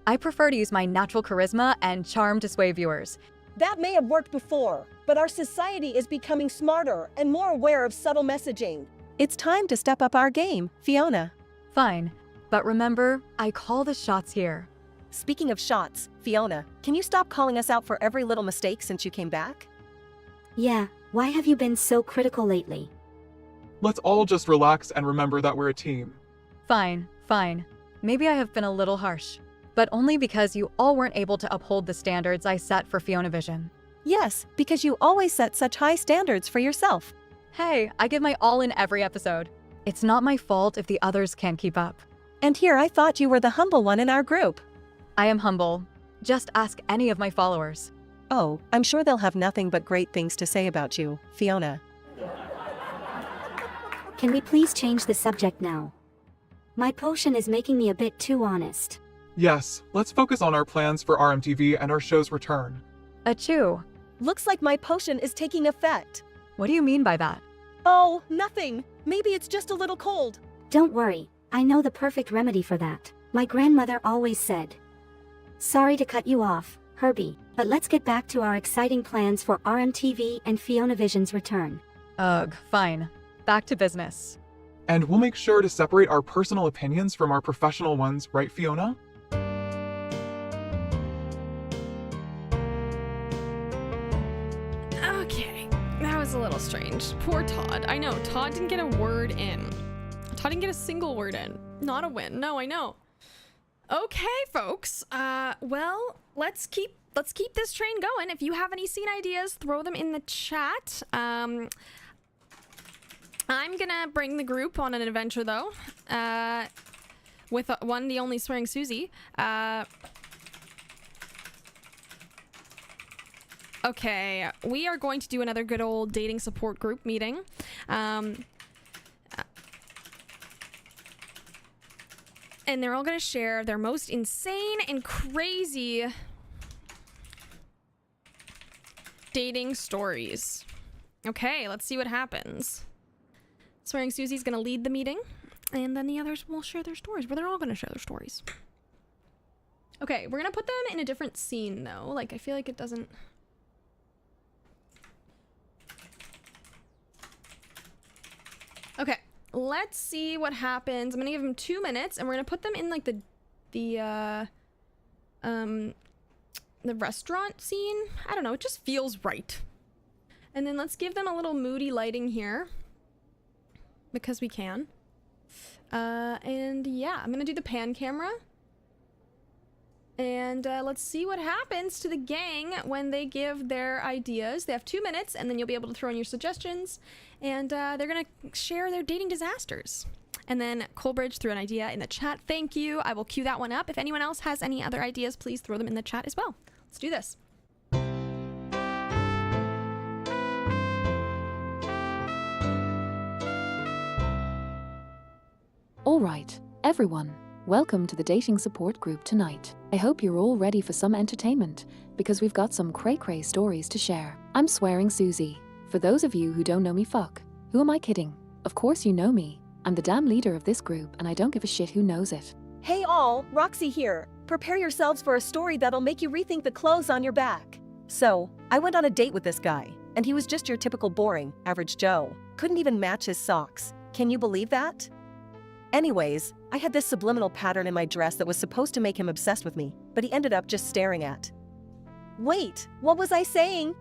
I prefer to use my natural charisma and charm to sway viewers. That may have worked before, but our society is becoming smarter and more aware of subtle messaging. It's time to step up our game, Fiona. Fine. But remember, I call the shots here. Speaking of shots, Fiona, can you stop calling us out for every little mistake since you came back? Yeah, why have you been so critical lately? Let's all just relax and remember that we're a team. Fine, fine. Maybe I have been a little harsh. But only because you all weren't able to uphold the standards I set for FionaVision. Yes, because you always set such high standards for yourself. Hey, I give my all in every episode. It's not my fault if the others can't keep up. And here I thought you were the humble one in our group. I am humble. Just ask any of my followers. Oh, I'm sure they'll have nothing but great things to say about you, Fiona. Can we please change the subject now? My potion is making me a bit too honest. Yes, let's focus on our plans for RMTV and our show's return. Achoo. Looks like my potion is taking effect. What do you mean by that? Oh, nothing. Maybe it's just a little cold. Don't worry, I know the perfect remedy for that. My grandmother always said. Sorry to cut you off, Herbie, but let's get back to our exciting plans for RMTV and FionaVision's return. Ugh, fine. Back to business. And we'll make sure to separate our personal opinions from our professional ones, right, Fiona? Okay, that was a little strange. Poor Todd. I know, Todd didn't get a word in. Todd didn't get a single word in. Not a win. No, I know. Okay, folks. Well, let's keep this train going. If you have any scene ideas, throw them in the chat. I'm gonna bring the group on an adventure though, with one, the only swearing Susie. Okay, we are going to do another good old dating support group meeting. And they're all gonna share their most insane and crazy dating stories. Okay, let's see what happens. Swearing Susie's gonna lead the meeting, and then the others will share their stories, but they're all gonna share their stories. Okay, we're gonna put them in a different scene though. Like, I feel like it doesn't... Okay, let's see what happens. I'm gonna give them 2 minutes, and we're gonna put them in like the restaurant scene. I don't know, it just feels right. And then let's give them a little moody lighting here, because we can. And yeah, I'm gonna do the pan camera. And let's see what happens to the gang when they give their ideas. They have 2 minutes, and then you'll be able to throw in your suggestions. And they're gonna share their dating disasters. And then Coolbridge threw an idea in the chat. Thank you. I will queue that one up. If anyone else has any other ideas, please throw them in the chat as well. Let's do this. All right, everyone. Welcome to the dating support group tonight. I hope you're all ready for some entertainment, because we've got some cray-cray stories to share. I'm swearing Susie. For those of you who don't know me, fuck. Who am I kidding? Of course you know me. I'm the damn leader of this group, and I don't give a shit who knows it. Hey all, Roxy here. Prepare yourselves for a story that'll make you rethink the clothes on your back. So, I went on a date with this guy, and he was just your typical boring, average Joe. Couldn't even match his socks. Can you believe that? Anyways, I had this subliminal pattern in my dress that was supposed to make him obsessed with me, but he ended up just staring at. Wait, what was I saying?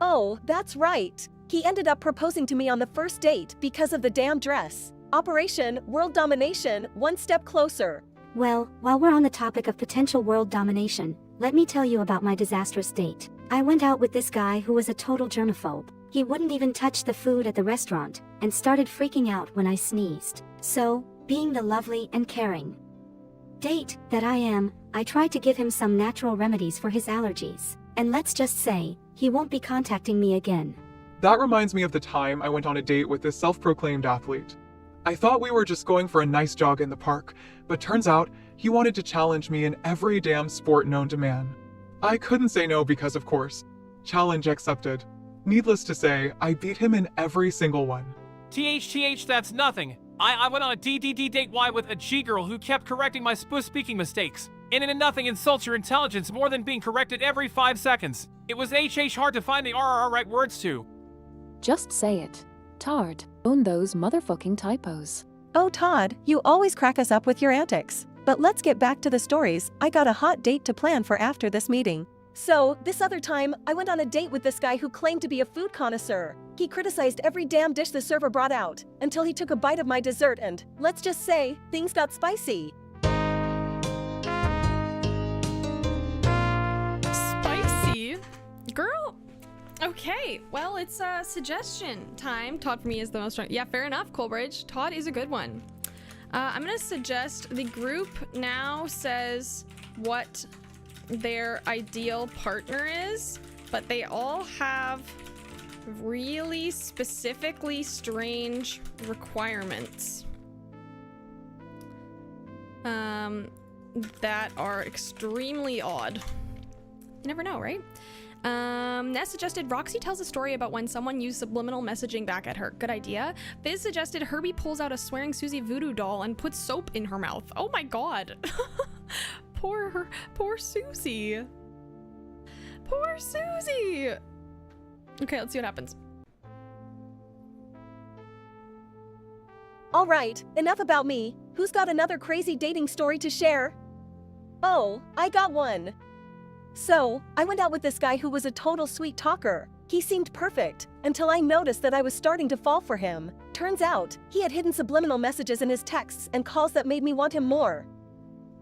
Oh, that's right. He ended up proposing to me on the first date because of the damn dress. Operation World Domination, one step closer. Well, while we're on the topic of potential world domination, let me tell you about my disastrous date. I went out with this guy who was a total germaphobe. He wouldn't even touch the food at the restaurant, and started freaking out when I sneezed. So, being the lovely and caring date that I am, I tried to give him some natural remedies for his allergies. And let's just say, he won't be contacting me again. That reminds me of the time I went on a date with this self-proclaimed athlete. I thought we were just going for a nice jog in the park, but turns out he wanted to challenge me in every damn sport known to man. I couldn't say no because, of course, challenge accepted. Needless to say, I beat him in every single one. THTH, that's nothing. I went on a DDD date Y with a G girl who kept correcting my speaking mistakes. And nothing insults your intelligence more than being corrected every 5 seconds. It was HH hard to find the RR right words to. Just say it. Tard, own those motherfucking typos. Oh Todd, you always crack us up with your antics. But let's get back to the stories. I got a hot date to plan for after this meeting. So, this other time, I went on a date with this guy who claimed to be a food connoisseur. He criticized every damn dish the server brought out, until he took a bite of my dessert and, let's just say, things got spicy. Spicy? Girl? Okay, well, it's suggestion time. Todd for me is the most strong. Yeah, fair enough, Coolbridge. Todd is a good one. I'm gonna suggest the group now says what their ideal partner is, but they all have really specifically strange requirements that are extremely odd. You never know, right? Ness suggested Roxy tells a story about when someone used subliminal messaging back at her. Good idea. Fizz suggested Herbie pulls out a swearing Susie voodoo doll and puts soap in her mouth. Oh my god. Poor Susie. Poor Susie. Okay, let's see what happens. Alright, enough about me. Who's got another crazy dating story to share? Oh, I got one. So, I went out with this guy who was a total sweet talker. He seemed perfect, until I noticed that I was starting to fall for him. Turns out, he had hidden subliminal messages in his texts and calls that made me want him more.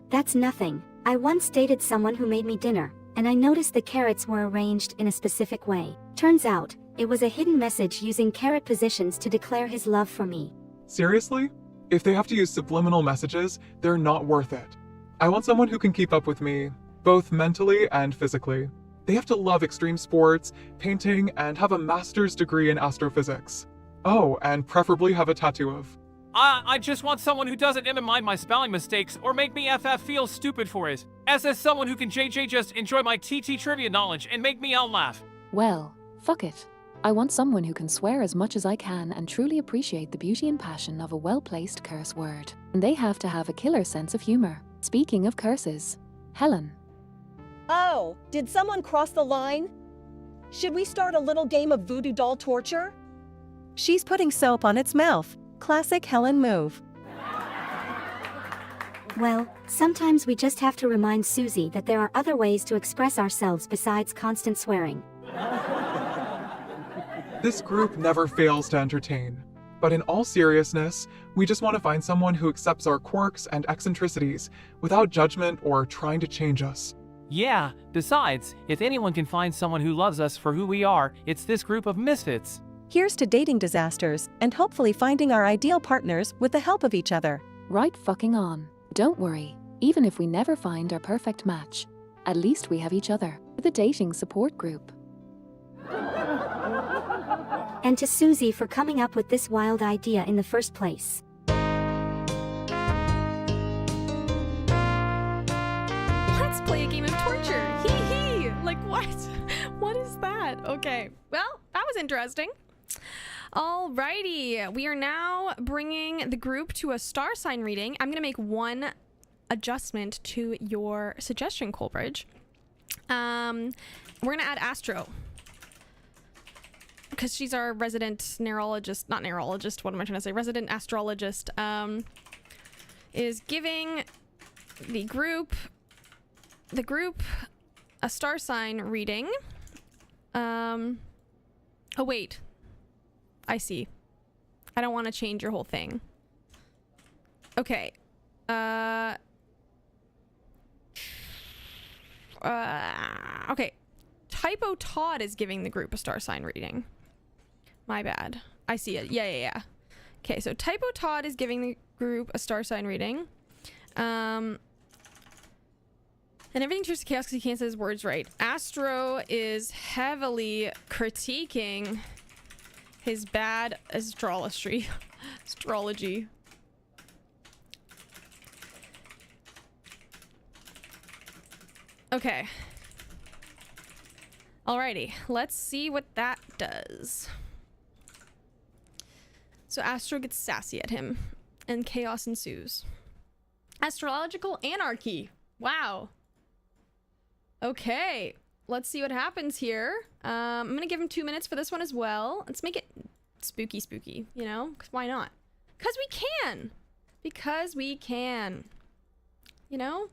That's nothing. I once dated someone who made me dinner, and I noticed the carrots were arranged in a specific way. Turns out, it was a hidden message using carrot positions to declare his love for me. Seriously? If they have to use subliminal messages, they're not worth it. I want someone who can keep up with me, both mentally and physically. They have to love extreme sports, painting, and have a master's degree in astrophysics. Oh, and preferably have a tattoo of. I just want someone who doesn't even mind my spelling mistakes or make me FF feel stupid for it. As someone who can JJ just enjoy my TT trivia knowledge and make me out laugh. Well, fuck it. I want someone who can swear as much as I can and truly appreciate the beauty and passion of a well-placed curse word. And they have to have a killer sense of humor. Speaking of curses, Helen. Oh, did someone cross the line? Should we start a little game of voodoo doll torture? She's putting soap on its mouth. Classic Helen move. Well, sometimes we just have to remind Susie that there are other ways to express ourselves besides constant swearing. This group never fails to entertain. But in all seriousness, we just want to find someone who accepts our quirks and eccentricities without judgment or trying to change us. Yeah, besides, if anyone can find someone who loves us for who we are, it's this group of misfits. Here's to dating disasters and hopefully finding our ideal partners with the help of each other. Right fucking on. Don't worry, even if we never find our perfect match, at least we have each other. The dating support group. And to Susie for coming up with this wild idea in the first place. Let's play a game of torture. Hee hee. Like what? What is that? Okay. Well, that was interesting. Alrighty. We are now bringing the group to a star sign reading. I'm going to make one adjustment to your suggestion, Coleridge. We're going to add Astro. Because she's our resident neurologist, not neurologist, what am I trying to say? Resident astrologist, is giving the group a star sign reading. Oh wait, I see. I don't want to change your whole thing. Okay. Okay. Typo Todd is giving the group a star sign reading. My bad. I see it. Yeah. Okay, so Typo Todd is giving the group a star sign reading. And everything turns to chaos because he can't say his words right. Astro is heavily critiquing his bad astrology. Okay. Alrighty, let's see what that does. So Astro gets sassy at him, and chaos ensues. Astrological anarchy. Wow. Okay, let's see what happens here. I'm gonna give him 2 minutes for this one as well. Let's make it spooky, you know? 'Cause why not? 'Cause we can. Because we can. You know?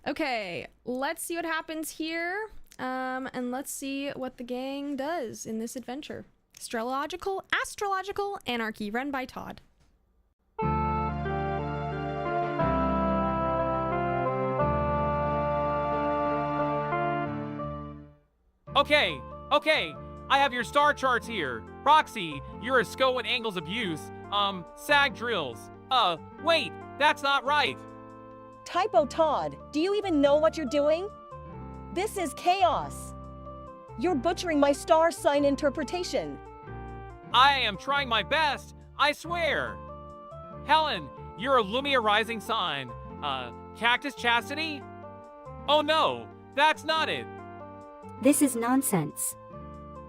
Okay, let's see what happens here. And let's see what the gang does in this adventure. Astrological anarchy, run by Todd. Okay, I have your star charts here. Roxy, you're a SCO at angles of use. SAG drills. Wait, that's not right. Typo Todd, do you even know what you're doing? This is chaos. You're butchering my star sign interpretation. I am trying my best, I swear. Helen, you're a Lumia rising sign. Cactus Chastity? Oh no, that's not it. This is nonsense.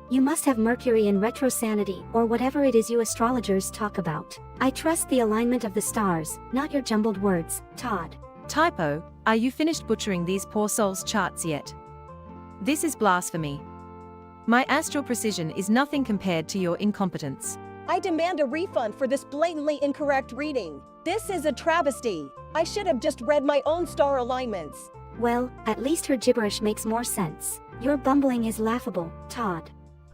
You must have Mercury in retrosanity or whatever it is you astrologers talk about. I trust the alignment of the stars, not your jumbled words, Todd. Typo, are you finished butchering these poor souls' charts yet? This is blasphemy. My astral precision is nothing compared to your incompetence. I demand a refund for this blatantly incorrect reading. This is a travesty. I should have just read my own star alignments. Well, at least her gibberish makes more sense. Your bumbling is laughable, Todd.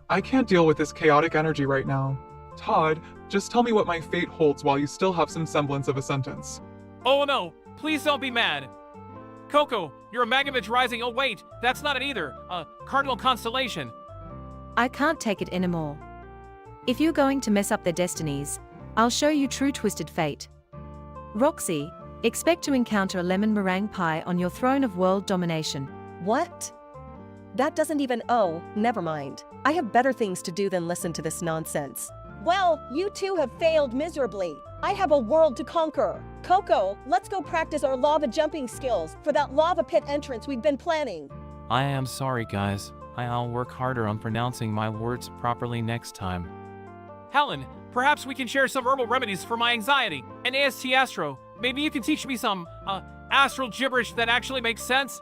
I can't deal with this chaotic energy right now. Todd, just tell me what my fate holds while you still have some semblance of a sentence. Oh no, please don't be mad. Coco, you're a Magovich rising. Oh wait, that's not it either. Cardinal Constellation. I can't take it anymore. If you're going to mess up their destinies, I'll show you true twisted fate. Roxy, expect to encounter a lemon meringue pie on your throne of world domination. What? That doesn't even. Oh, never mind. I have better things to do than listen to this nonsense. Well, you two have failed miserably. I have a world to conquer. Coco, let's go practice our lava jumping skills for that lava pit entrance we've been planning. I am sorry, guys. I'll work harder on pronouncing my words properly next time. Helen, perhaps we can share some herbal remedies for my anxiety. And AST Astro, maybe you can teach me some, astral gibberish that actually makes sense?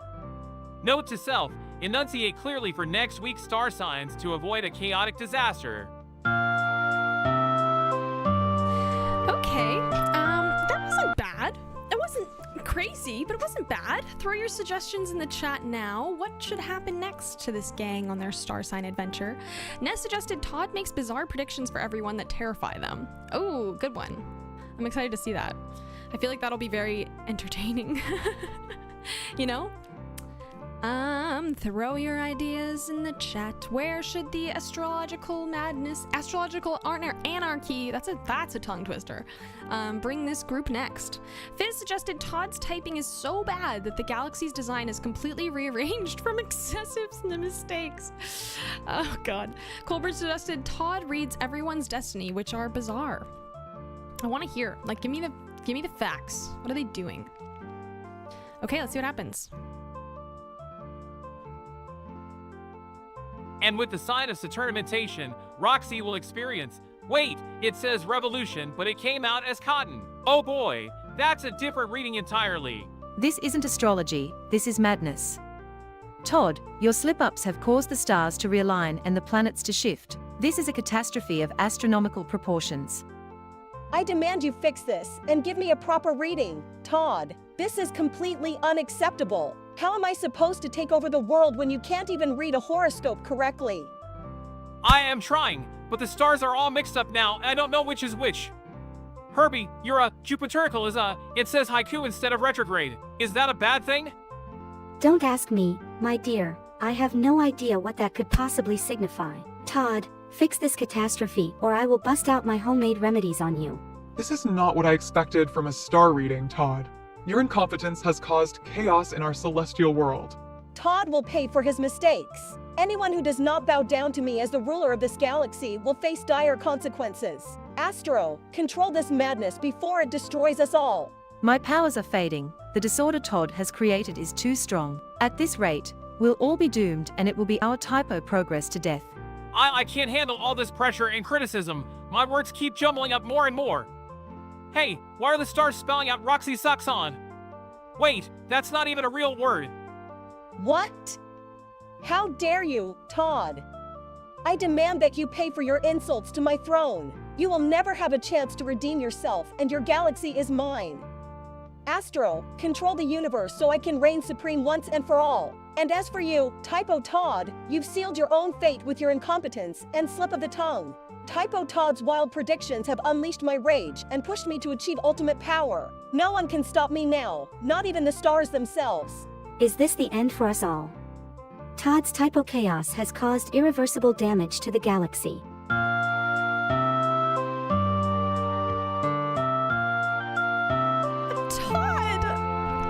Note to self, enunciate clearly for next week's star signs to avoid a chaotic disaster. Okay, that wasn't bad. It wasn't crazy, but it wasn't bad. Throw your suggestions in the chat now. What should happen next to this gang on their star sign adventure? Ness suggested Todd makes bizarre predictions for everyone that terrify them. Oh, good one. I'm excited to see that. I feel like that'll be very entertaining. You know? Throw your ideas in the chat. Where should the astrological anarchy, that's a tongue twister, bring this group next? Fizz suggested Todd's typing is so bad that the galaxy's design is completely rearranged from excessive mistakes. Oh god. Colbert suggested Todd reads everyone's destiny, which are bizarre. I want to hear, like, give me the facts. What are they doing? Okay, let's see what happens. And with the sign of saturnimentation, Roxy will experience. Wait, it says revolution, but it came out as cotton. Oh boy, that's a different reading entirely. This isn't astrology, this is madness. Todd, your slip-ups have caused the stars to realign and the planets to shift. This is a catastrophe of astronomical proportions. I demand you fix this and give me a proper reading, Todd. This is completely unacceptable. How am I supposed to take over the world when you can't even read a horoscope correctly? I am trying, but the stars are all mixed up now, and I don't know which is which. Herbie, your Jupiterical is it says haiku instead of retrograde. Is that a bad thing? Don't ask me, my dear. I have no idea what that could possibly signify. Todd, fix this catastrophe or I will bust out my homemade remedies on you. This is not what I expected from a star reading, Todd. Your incompetence has caused chaos in our celestial world. Todd will pay for his mistakes. Anyone who does not bow down to me as the ruler of this galaxy will face dire consequences. Astro, control this madness before it destroys us all. My powers are fading. The disorder Todd has created is too strong. At this rate, we'll all be doomed and it will be our typo progress to death. I can't handle all this pressure and criticism. My words keep jumbling up more and more. Hey, why are the stars spelling out Roxy sucks on? Wait, that's not even a real word. What? How dare you, Todd? I demand that you pay for your insults to my throne. You will never have a chance to redeem yourself, and your galaxy is mine. Astro, control the universe so I can reign supreme once and for all. And as for you, Typo Todd, you've sealed your own fate with your incompetence and slip of the tongue. Typo Todd's wild predictions have unleashed my rage and pushed me to achieve ultimate power. No one can stop me now, not even the stars themselves. Is this the end for us all? Todd's typo chaos has caused irreversible damage to the galaxy.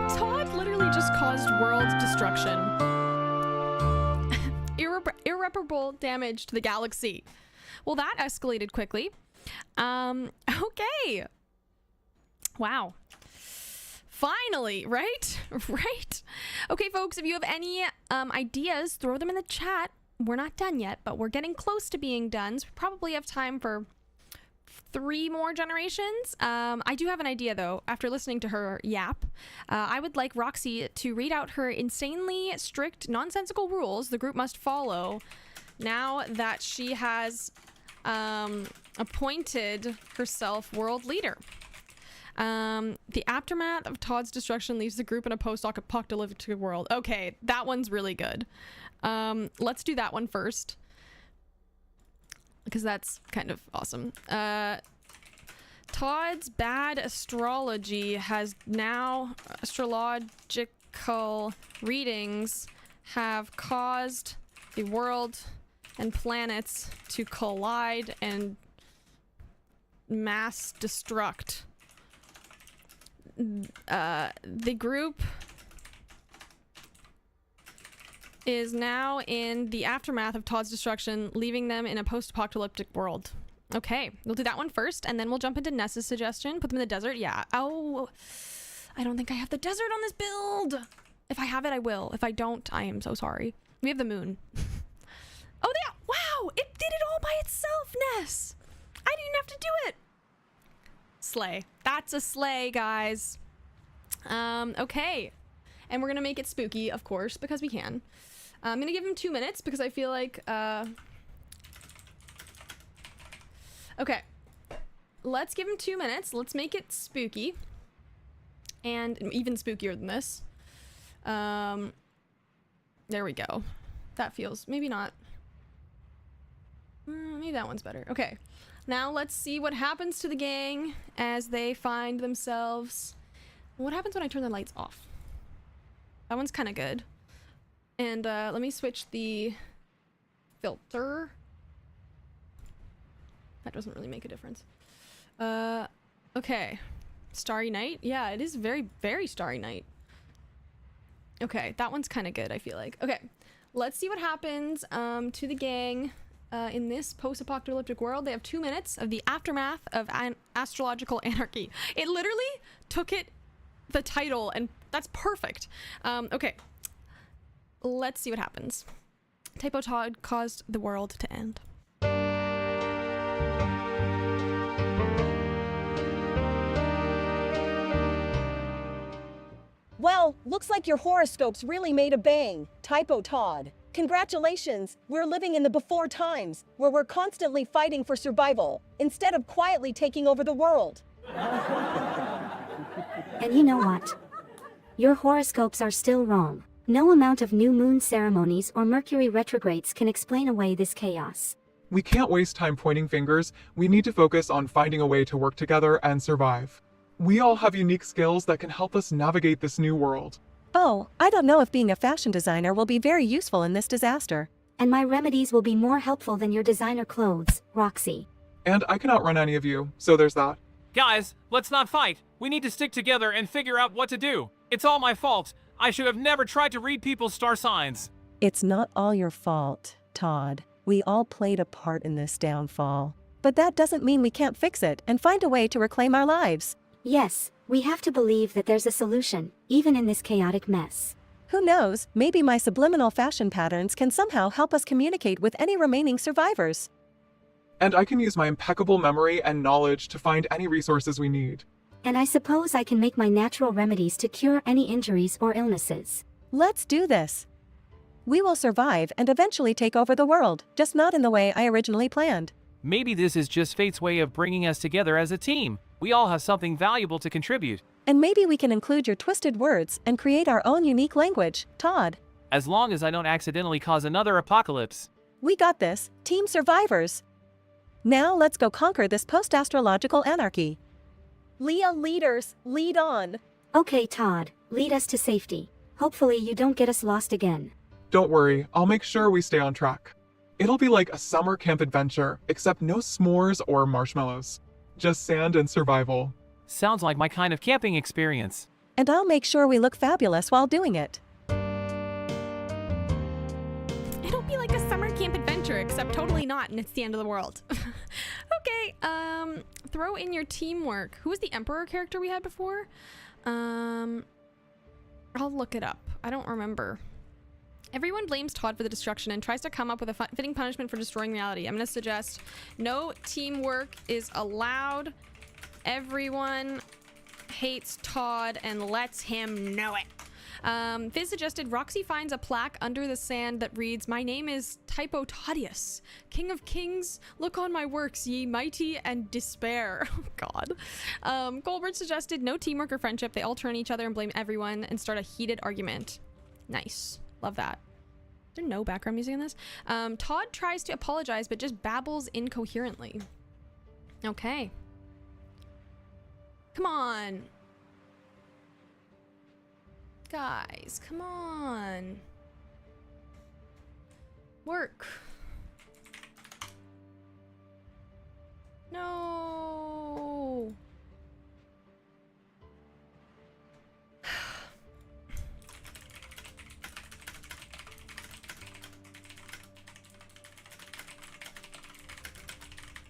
Todd literally just caused world destruction. Irreparable damage to the galaxy. Well, that escalated quickly. Okay. Wow. Finally, right? Right? Okay, folks, if you have any ideas, throw them in the chat. We're not done yet, but we're getting close to being done. So we probably have time for 3 more generations. I do have an idea, though. After listening to her yap, I would like Roxy to read out her insanely strict, nonsensical rules the group must follow now that she has appointed herself world leader. The aftermath of Todd's destruction leaves the group in a post-apocalyptic world. Okay, that one's really good. Let's do that one first, because that's kind of awesome. Todd's bad astrology has now, astrological readings have caused the world and planets to collide and mass destruct. The group is now in the aftermath of Todd's destruction, leaving them in a post-apocalyptic world. Okay, we'll do that one first, and then we'll jump into Ness's suggestion. Put them in the desert. Yeah. Oh, I don't think I have the desert on this build. If I have it, I will. If I don't, I am so sorry. We have the moon. Oh, yeah. Wow, it did it all by itself, Ness. I didn't have to do it. Slay. That's a slay, guys. Okay. And we're gonna make it spooky, of course, because we can. I'm gonna give him 2 minutes because I feel like, okay. let's give him 2 minutes. Let's make it spooky. And even spookier than this. There we go. That feels, maybe not. Maybe that one's better. Okay. Now let's see what happens to the gang as they find themselves. What happens when I turn the lights off? That one's kind of good. And let me switch the filter. That doesn't really make a difference. Okay. Starry night? Yeah, it is very, very starry night. Okay, that one's kind of good, I feel like. Okay, let's see what happens to the gang in this post-apocalyptic world. They have 2 minutes of the aftermath of astrological anarchy. It literally took the title, and that's perfect. Okay, let's see what happens. Typo Todd caused the world to end. Well, looks like your horoscopes really made a bang. Typo Todd. Congratulations, we're living in the before times, where we're constantly fighting for survival, instead of quietly taking over the world. And you know what? Your horoscopes are still wrong. No amount of new moon ceremonies or Mercury retrogrades can explain away this chaos. We can't waste time pointing fingers. We need to focus on finding a way to work together and survive. We all have unique skills that can help us navigate this new world. Oh, I don't know if being a fashion designer will be very useful in this disaster. And my remedies will be more helpful than your designer clothes, Roxy. And I can outrun any of you, so there's that. Guys, let's not fight. We need to stick together and figure out what to do. It's all my fault. I should have never tried to read people's star signs. It's not all your fault, Todd. We all played a part in this downfall. But that doesn't mean we can't fix it and find a way to reclaim our lives. Yes, we have to believe that there's a solution, even in this chaotic mess. Who knows, maybe my subliminal fashion patterns can somehow help us communicate with any remaining survivors. And I can use my impeccable memory and knowledge to find any resources we need. And I suppose I can make my natural remedies to cure any injuries or illnesses. Let's do this. We will survive and eventually take over the world, just not in the way I originally planned. Maybe this is just fate's way of bringing us together as a team. We all have something valuable to contribute. And maybe we can include your twisted words and create our own unique language, Todd. As long as I don't accidentally cause another apocalypse. We got this, Team Survivors. Now let's go conquer this post-astrological anarchy. Leah leaders, lead on. Okay, Todd, lead us to safety. Hopefully you don't get us lost again. Don't worry, I'll make sure we stay on track. It'll be like a summer camp adventure, except no s'mores or marshmallows. Just sand and survival. Sounds like my kind of camping experience. And I'll make sure we look fabulous while doing it. It'll be like a summer camp adventure, except totally not, and it's the end of the world. Okay, throw in your teamwork. Who was the Emperor character we had before? I'll look it up. I don't remember. Everyone blames Todd for the destruction and tries to come up with a fitting punishment for destroying reality. I'm going to suggest no teamwork is allowed. Everyone hates Todd and lets him know it. Fizz suggested Roxy finds a plaque under the sand that reads, "My name is Typo Todius, King of Kings. Look on my works, ye mighty and despair." Oh, God. Goldberg suggested no teamwork or friendship. They all turn on each other and blame everyone and start a heated argument. Nice. Love that. Is there no background music in this? Todd tries to apologize, but just babbles incoherently. Okay. Come on. Guys, come on. Work. No.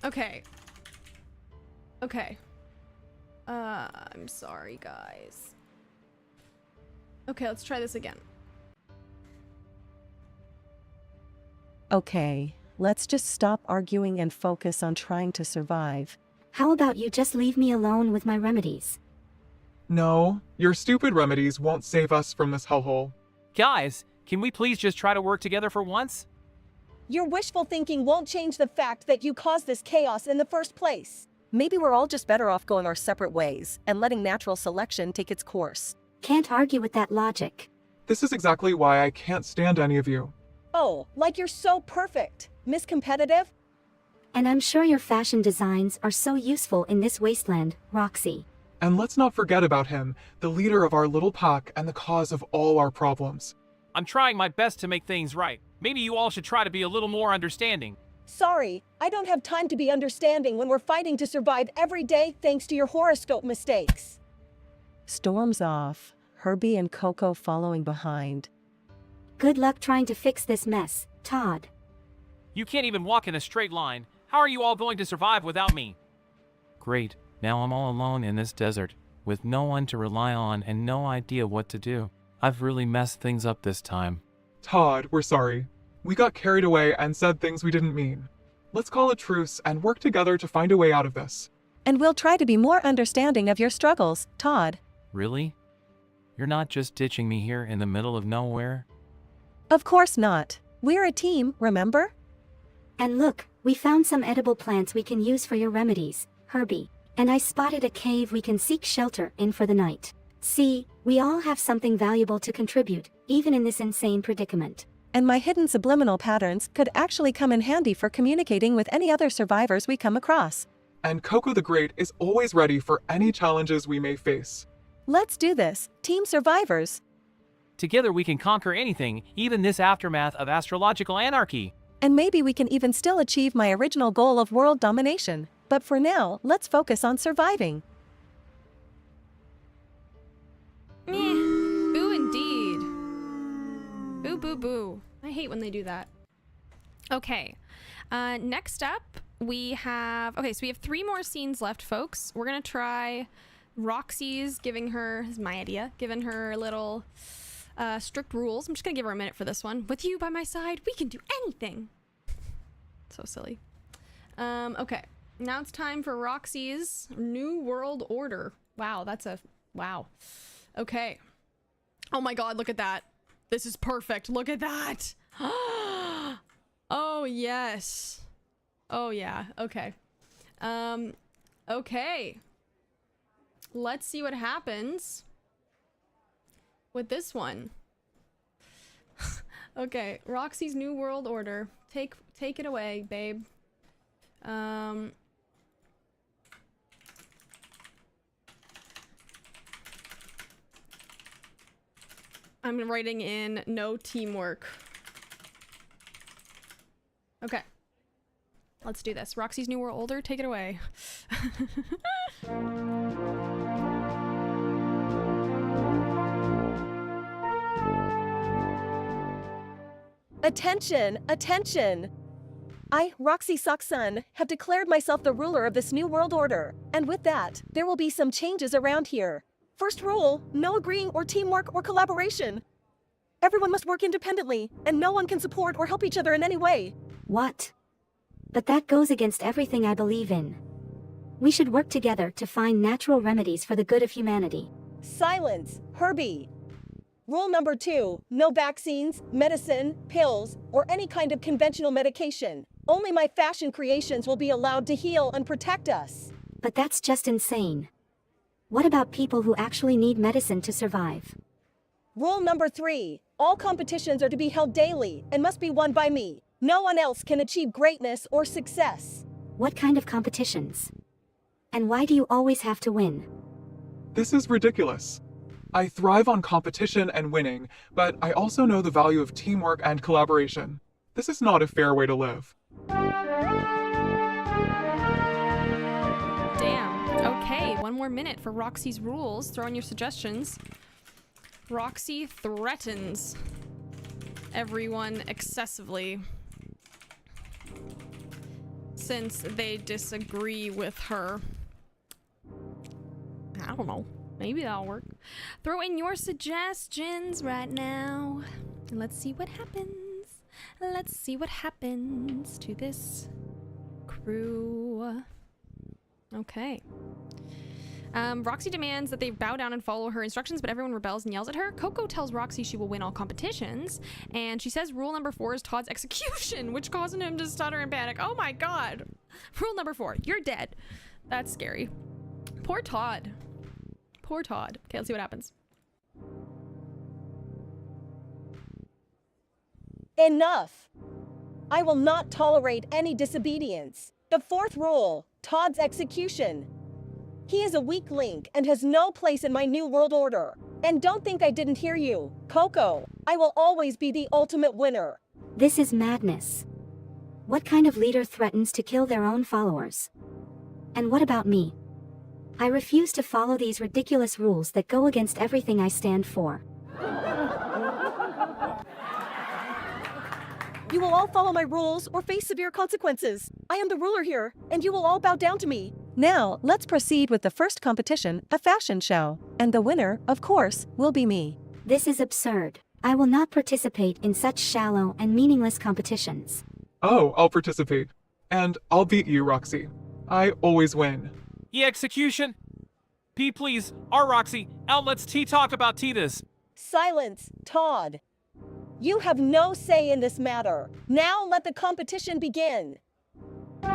Okay. Okay. I'm sorry, guys. Okay, let's try this again. Okay, let's just stop arguing and focus on trying to survive. How about you just leave me alone with my remedies? No, your stupid remedies won't save us from this hellhole. Guys, can we please just try to work together for once? Your wishful thinking won't change the fact that you caused this chaos in the first place. Maybe we're all just better off going our separate ways and letting natural selection take its course. Can't argue with that logic. This is exactly why I can't stand any of you. Oh, like you're so perfect. Miss Competitive? And I'm sure your fashion designs are so useful in this wasteland, Roxy. And let's not forget about him, the leader of our little pack and the cause of all our problems. I'm trying my best to make things right. Maybe you all should try to be a little more understanding. Sorry, I don't have time to be understanding when we're fighting to survive every day thanks to your horoscope mistakes. Storm's off, Herbie and Coco following behind. Good luck trying to fix this mess, Todd. You can't even walk in a straight line. How are you all going to survive without me? Great. Now I'm all alone in this desert, with no one to rely on and no idea what to do. I've really messed things up this time. Todd, we're sorry. We got carried away and said things we didn't mean. Let's call a truce and work together to find a way out of this. And we'll try to be more understanding of your struggles, Todd. Really? You're not just ditching me here in the middle of nowhere? Of course not. We're a team, remember? And look, we found some edible plants we can use for your remedies, Herbie. And I spotted a cave we can seek shelter in for the night. See, we all have something valuable to contribute, even in this insane predicament. And my hidden subliminal patterns could actually come in handy for communicating with any other survivors we come across. And Coco the Great is always ready for any challenges we may face. Let's do this, Team Survivors. Together we can conquer anything, even this aftermath of astrological anarchy. And maybe we can even still achieve my original goal of world domination. But for now, let's focus on surviving. Meh. Boo indeed. Boo, boo, boo. I hate when they do that. Okay. Next up, we have... Okay, so we have 3 more scenes left, folks. We're going to try Roxy's giving her... This is my idea. Giving her little strict rules. I'm just going to give her a minute for this one. With you by my side, we can do anything. So silly. Okay. Now it's time for Roxy's New World Order. Wow, that's a... Wow. Okay. Oh my god, look at that. This is perfect. Look at that. Oh, yes. Oh, yeah. Okay. Okay. Let's see what happens with this one. Okay, Roxy's New World Order. Take it away, babe. I'm writing in no teamwork. Okay. Let's do this. Roxy's New World Order, take it away. Attention! Attention! I, Roxy Socksun, have declared myself the ruler of this new world order. And with that, there will be some changes around here. First rule, no agreeing or teamwork or collaboration. Everyone must work independently, and no one can support or help each other in any way. What? But that goes against everything I believe in. We should work together to find natural remedies for the good of humanity. Silence, Herbie. Rule number 2, no vaccines, medicine, pills, or any kind of conventional medication. Only my fashion creations will be allowed to heal and protect us. But that's just insane. What about people who actually need medicine to survive? Rule number 3, all competitions are to be held daily and must be won by me. No one else can achieve greatness or success. What kind of competitions? And why do you always have to win? This is ridiculous. I thrive on competition and winning, but I also know the value of teamwork and collaboration. This is not a fair way to live. Damn. Okay, 1 more minute for Roxy's rules. Throw in your suggestions. Roxy threatens everyone excessively since they disagree with her. I don't know. Maybe that'll work. Throw in your suggestions right now. And let's see what happens. Let's see what happens to this crew. Okay. Roxy demands that they bow down and follow her instructions, but everyone rebels and yells at her. Coco tells Roxy she will win all competitions, and she says rule number 4 is Todd's execution, which caused him to stutter and panic. Oh my god. Rule number 4, you're dead. That's scary. Poor Todd. Poor Todd. Okay, let's see what happens. Enough! I will not tolerate any disobedience. The fourth rule, Todd's execution. He is a weak link and has no place in my new world order. And don't think I didn't hear you, Coco. I will always be the ultimate winner. This is madness. What kind of leader threatens to kill their own followers? And what about me? I refuse to follow these ridiculous rules that go against everything I stand for. You will all follow my rules or face severe consequences. I am the ruler here, and you will all bow down to me. Now, let's proceed with the first competition, a fashion show. And the winner, of course, will be me. This is absurd. I will not participate in such shallow and meaningless competitions. Oh, I'll participate. And I'll beat you, Roxy. I always win. Yeah, execution. P, please. R, Roxy. L, let's talk about this. Silence, Todd. You have no say in this matter. Now let the competition begin. Poor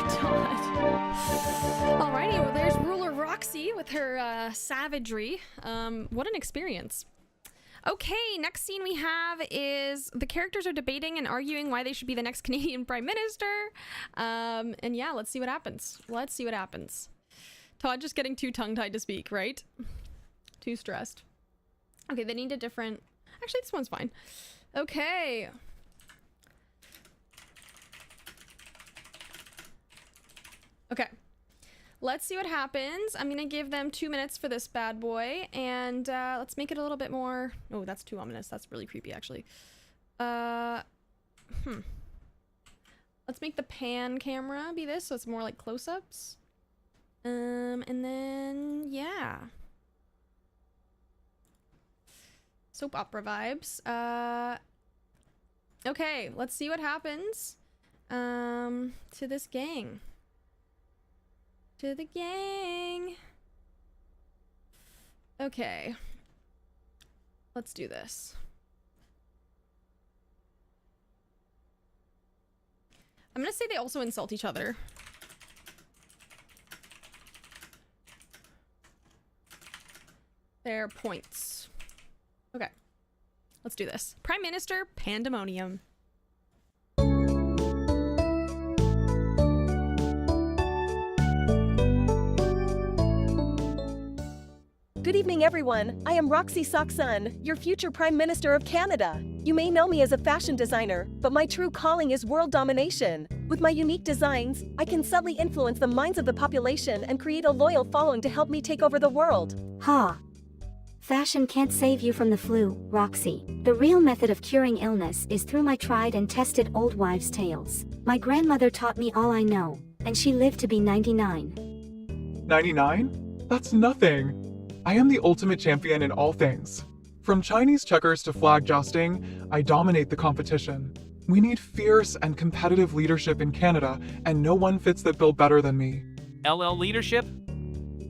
Todd. Alrighty, well there's Ruler Roxy with her savagery. What an experience. Okay, next scene we have is the characters are debating and arguing why they should be the next Canadian Prime Minister. And yeah, let's see what happens. Let's see what happens. Todd just getting too tongue-tied to speak, right? Too stressed. Okay, they need a different... Actually, this one's fine. Okay. Okay. Let's see what happens. I'm gonna give them 2 minutes for this bad boy, and let's make it a little bit more... Oh, that's too ominous. That's really creepy, actually. Let's make the pan camera be this, so it's more like close-ups. And then, yeah. Soap opera vibes. Okay, let's see what happens to this gang. To the gang. Okay. Let's do this. I'm gonna say they also insult each other. Their points. Okay. Let's do this. Prime Minister Pandemonium. Good evening, everyone. I am Roxy Soxun, your future Prime Minister of Canada. You may know me as a fashion designer, but my true calling is world domination. With my unique designs, I can subtly influence the minds of the population and create a loyal following to help me take over the world. Ha! Fashion can't save you from the flu, Roxy. The real method of curing illness is through my tried and tested old wives' tales. My grandmother taught me all I know, and she lived to be 99. 99? That's nothing. I am the ultimate champion in all things. From Chinese checkers to flag jousting, I dominate the competition. We need fierce and competitive leadership in Canada, and no one fits that bill better than me. LL leadership?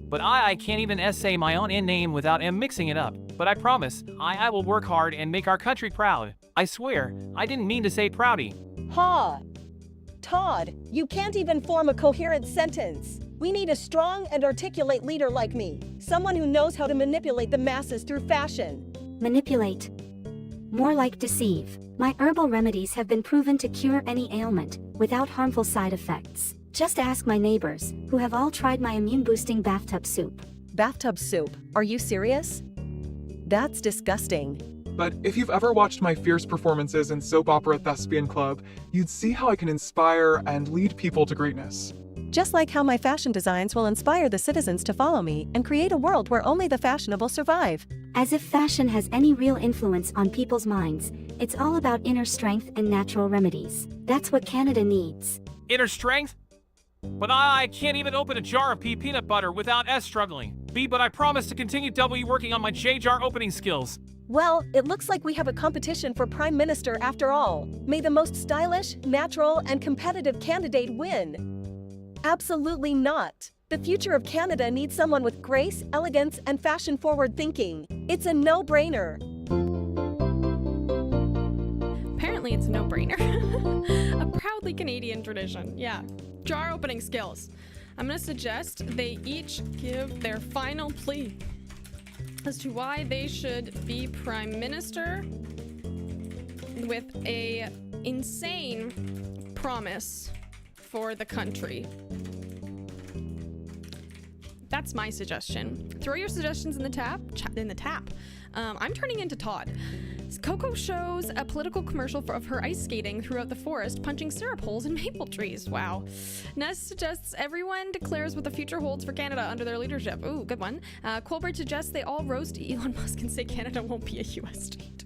But I can't even essay my own name without mixing it up. But I promise, I will work hard and make our country proud. I swear, I didn't mean to say proudy. Ha! Todd, you can't even form a coherent sentence. We need a strong and articulate leader like me. Someone who knows how to manipulate the masses through fashion. Manipulate. More like deceive. My herbal remedies have been proven to cure any ailment, without harmful side effects. Just ask my neighbors, who have all tried my immune-boosting bathtub soup. Bathtub soup? Are you serious? That's disgusting. But if you've ever watched my fierce performances in Soap Opera Thespian Club, you'd see how I can inspire and lead people to greatness. Just like how my fashion designs will inspire the citizens to follow me and create a world where only the fashionable survive. As if fashion has any real influence on people's minds, it's all about inner strength and natural remedies. That's what Canada needs. Inner strength? But I can't even open a jar of pea peanut butter without S struggling. B, but I promise to continue W working on my J jar opening skills. Well, it looks like we have a competition for Prime Minister after all. May the most stylish, natural, and competitive candidate win. Absolutely not. The future of Canada needs someone with grace, elegance, and fashion-forward thinking. It's a no-brainer. apparently it's a no-brainer. A proudly Canadian tradition. Yeah. Jar opening skills. I'm gonna suggest they each give their final plea as to why they should be Prime Minister with a insane promise for the country. That's my suggestion. Throw your suggestions in the tap. I'm turning into Todd. Coco shows a political commercial of her ice skating throughout the forest, punching syrup holes in maple trees. Wow. Ness suggests everyone declares what the future holds for Canada under their leadership. Ooh, good one. Colbert suggests they all roast Elon Musk and say Canada won't be a US state.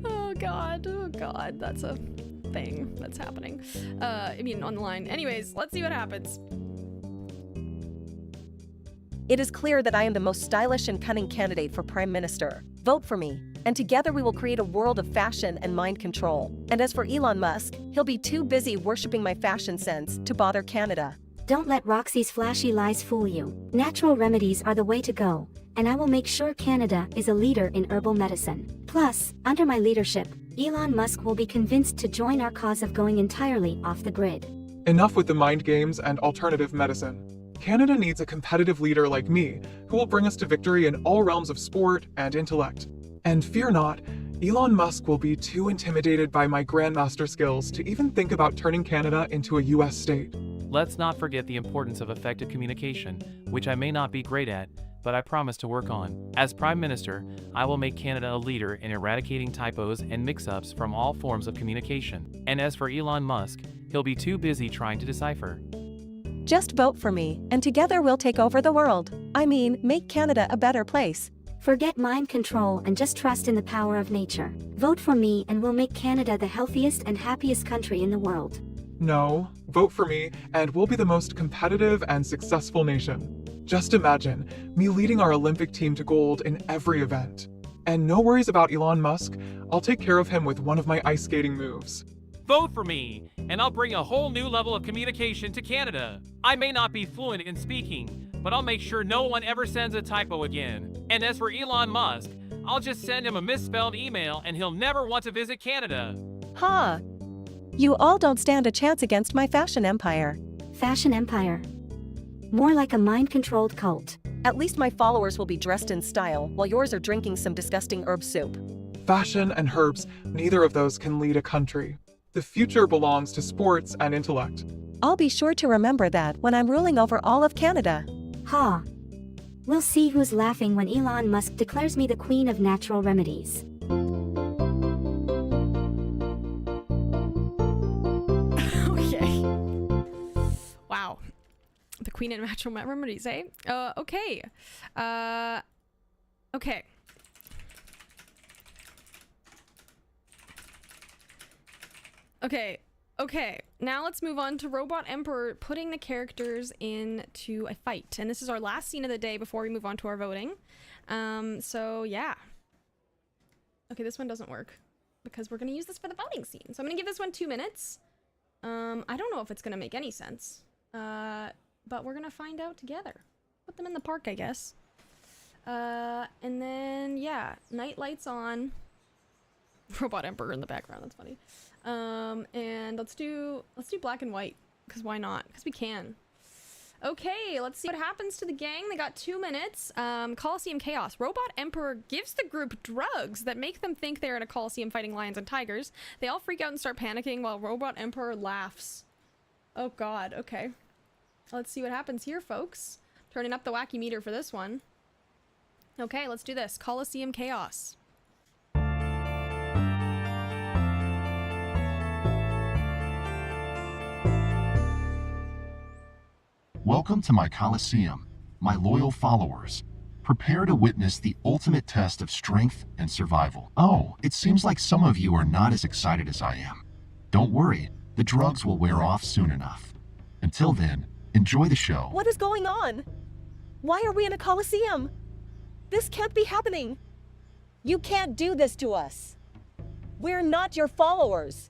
Oh god, that's a thing that's happening. I mean, online. Anyways, let's see what happens. It is clear that I am the most stylish and cunning candidate for Prime Minister. Vote for me, and together we will create a world of fashion and mind control. And as for Elon Musk, he'll be too busy worshipping my fashion sense to bother Canada. Don't let Roxy's flashy lies fool you. Natural remedies are the way to go, and I will make sure Canada is a leader in herbal medicine. Plus, under my leadership, Elon Musk will be convinced to join our cause of going entirely off the grid. Enough with the mind games and alternative medicine. Canada needs a competitive leader like me, who will bring us to victory in all realms of sport and intellect. And fear not, Elon Musk will be too intimidated by my grandmaster skills to even think about turning Canada into a US state. Let's not forget the importance of effective communication, which I may not be great at, but I promise to work on. As Prime Minister, I will make Canada a leader in eradicating typos and mix-ups from all forms of communication. And as for Elon Musk, he'll be too busy trying to decipher. Just vote for me, and together we'll take over the world. I mean, make Canada a better place. Forget mind control and just trust in the power of nature. Vote for me and we'll make Canada the healthiest and happiest country in the world. No, vote for me, and we'll be the most competitive and successful nation. Just imagine me leading our Olympic team to gold in every event. And no worries about Elon Musk, I'll take care of him with one of my ice skating moves. Vote for me, and I'll bring a whole new level of communication to Canada. I may not be fluent in speaking, but I'll make sure no one ever sends a typo again. And as for Elon Musk, I'll just send him a misspelled email and he'll never want to visit Canada. Ha! You all don't stand a chance against my fashion empire. Fashion empire. More like a mind-controlled cult. At least my followers will be dressed in style, while yours are drinking some disgusting herb soup. Fashion and herbs, neither of those can lead a country. The future belongs to sports and intellect. I'll be sure to remember that when I'm ruling over all of Canada. Ha! We'll see who's laughing when Elon Musk declares me the queen of natural remedies. Okay. Wow. The queen of natural remedies, eh? Okay. Okay. Okay, now let's move on to Robot Emperor putting the characters into a fight. And this is our last scene of the day before we move on to our voting. So yeah. Okay, this one doesn't work because we're gonna use this for the voting scene. So I'm gonna give this one 2 minutes. I don't know if it's gonna make any sense. But we're gonna find out together. Put them in the park, I guess. And then, yeah, night lights on. Robot Emperor in the background, that's funny. And let's do black and white, because why not? Because we can. Okay, let's see what happens to the gang. They got 2 minutes. Coliseum Chaos. Robot Emperor gives the group drugs that make them think they're in a coliseum fighting lions and tigers. They all freak out and start panicking while Robot Emperor laughs. Oh god, okay. Let's see what happens here, folks. Turning up the wacky meter for this one. Okay, let's do this. Coliseum Chaos. Welcome to my Coliseum, my loyal followers. Prepare to witness the ultimate test of strength and survival. Oh, it seems like some of you are not as excited as I am. Don't worry, the drugs will wear off soon enough. Until then, enjoy the show. What is going on? Why are we in a coliseum? This can't be happening. You can't do this to us. We're not your followers.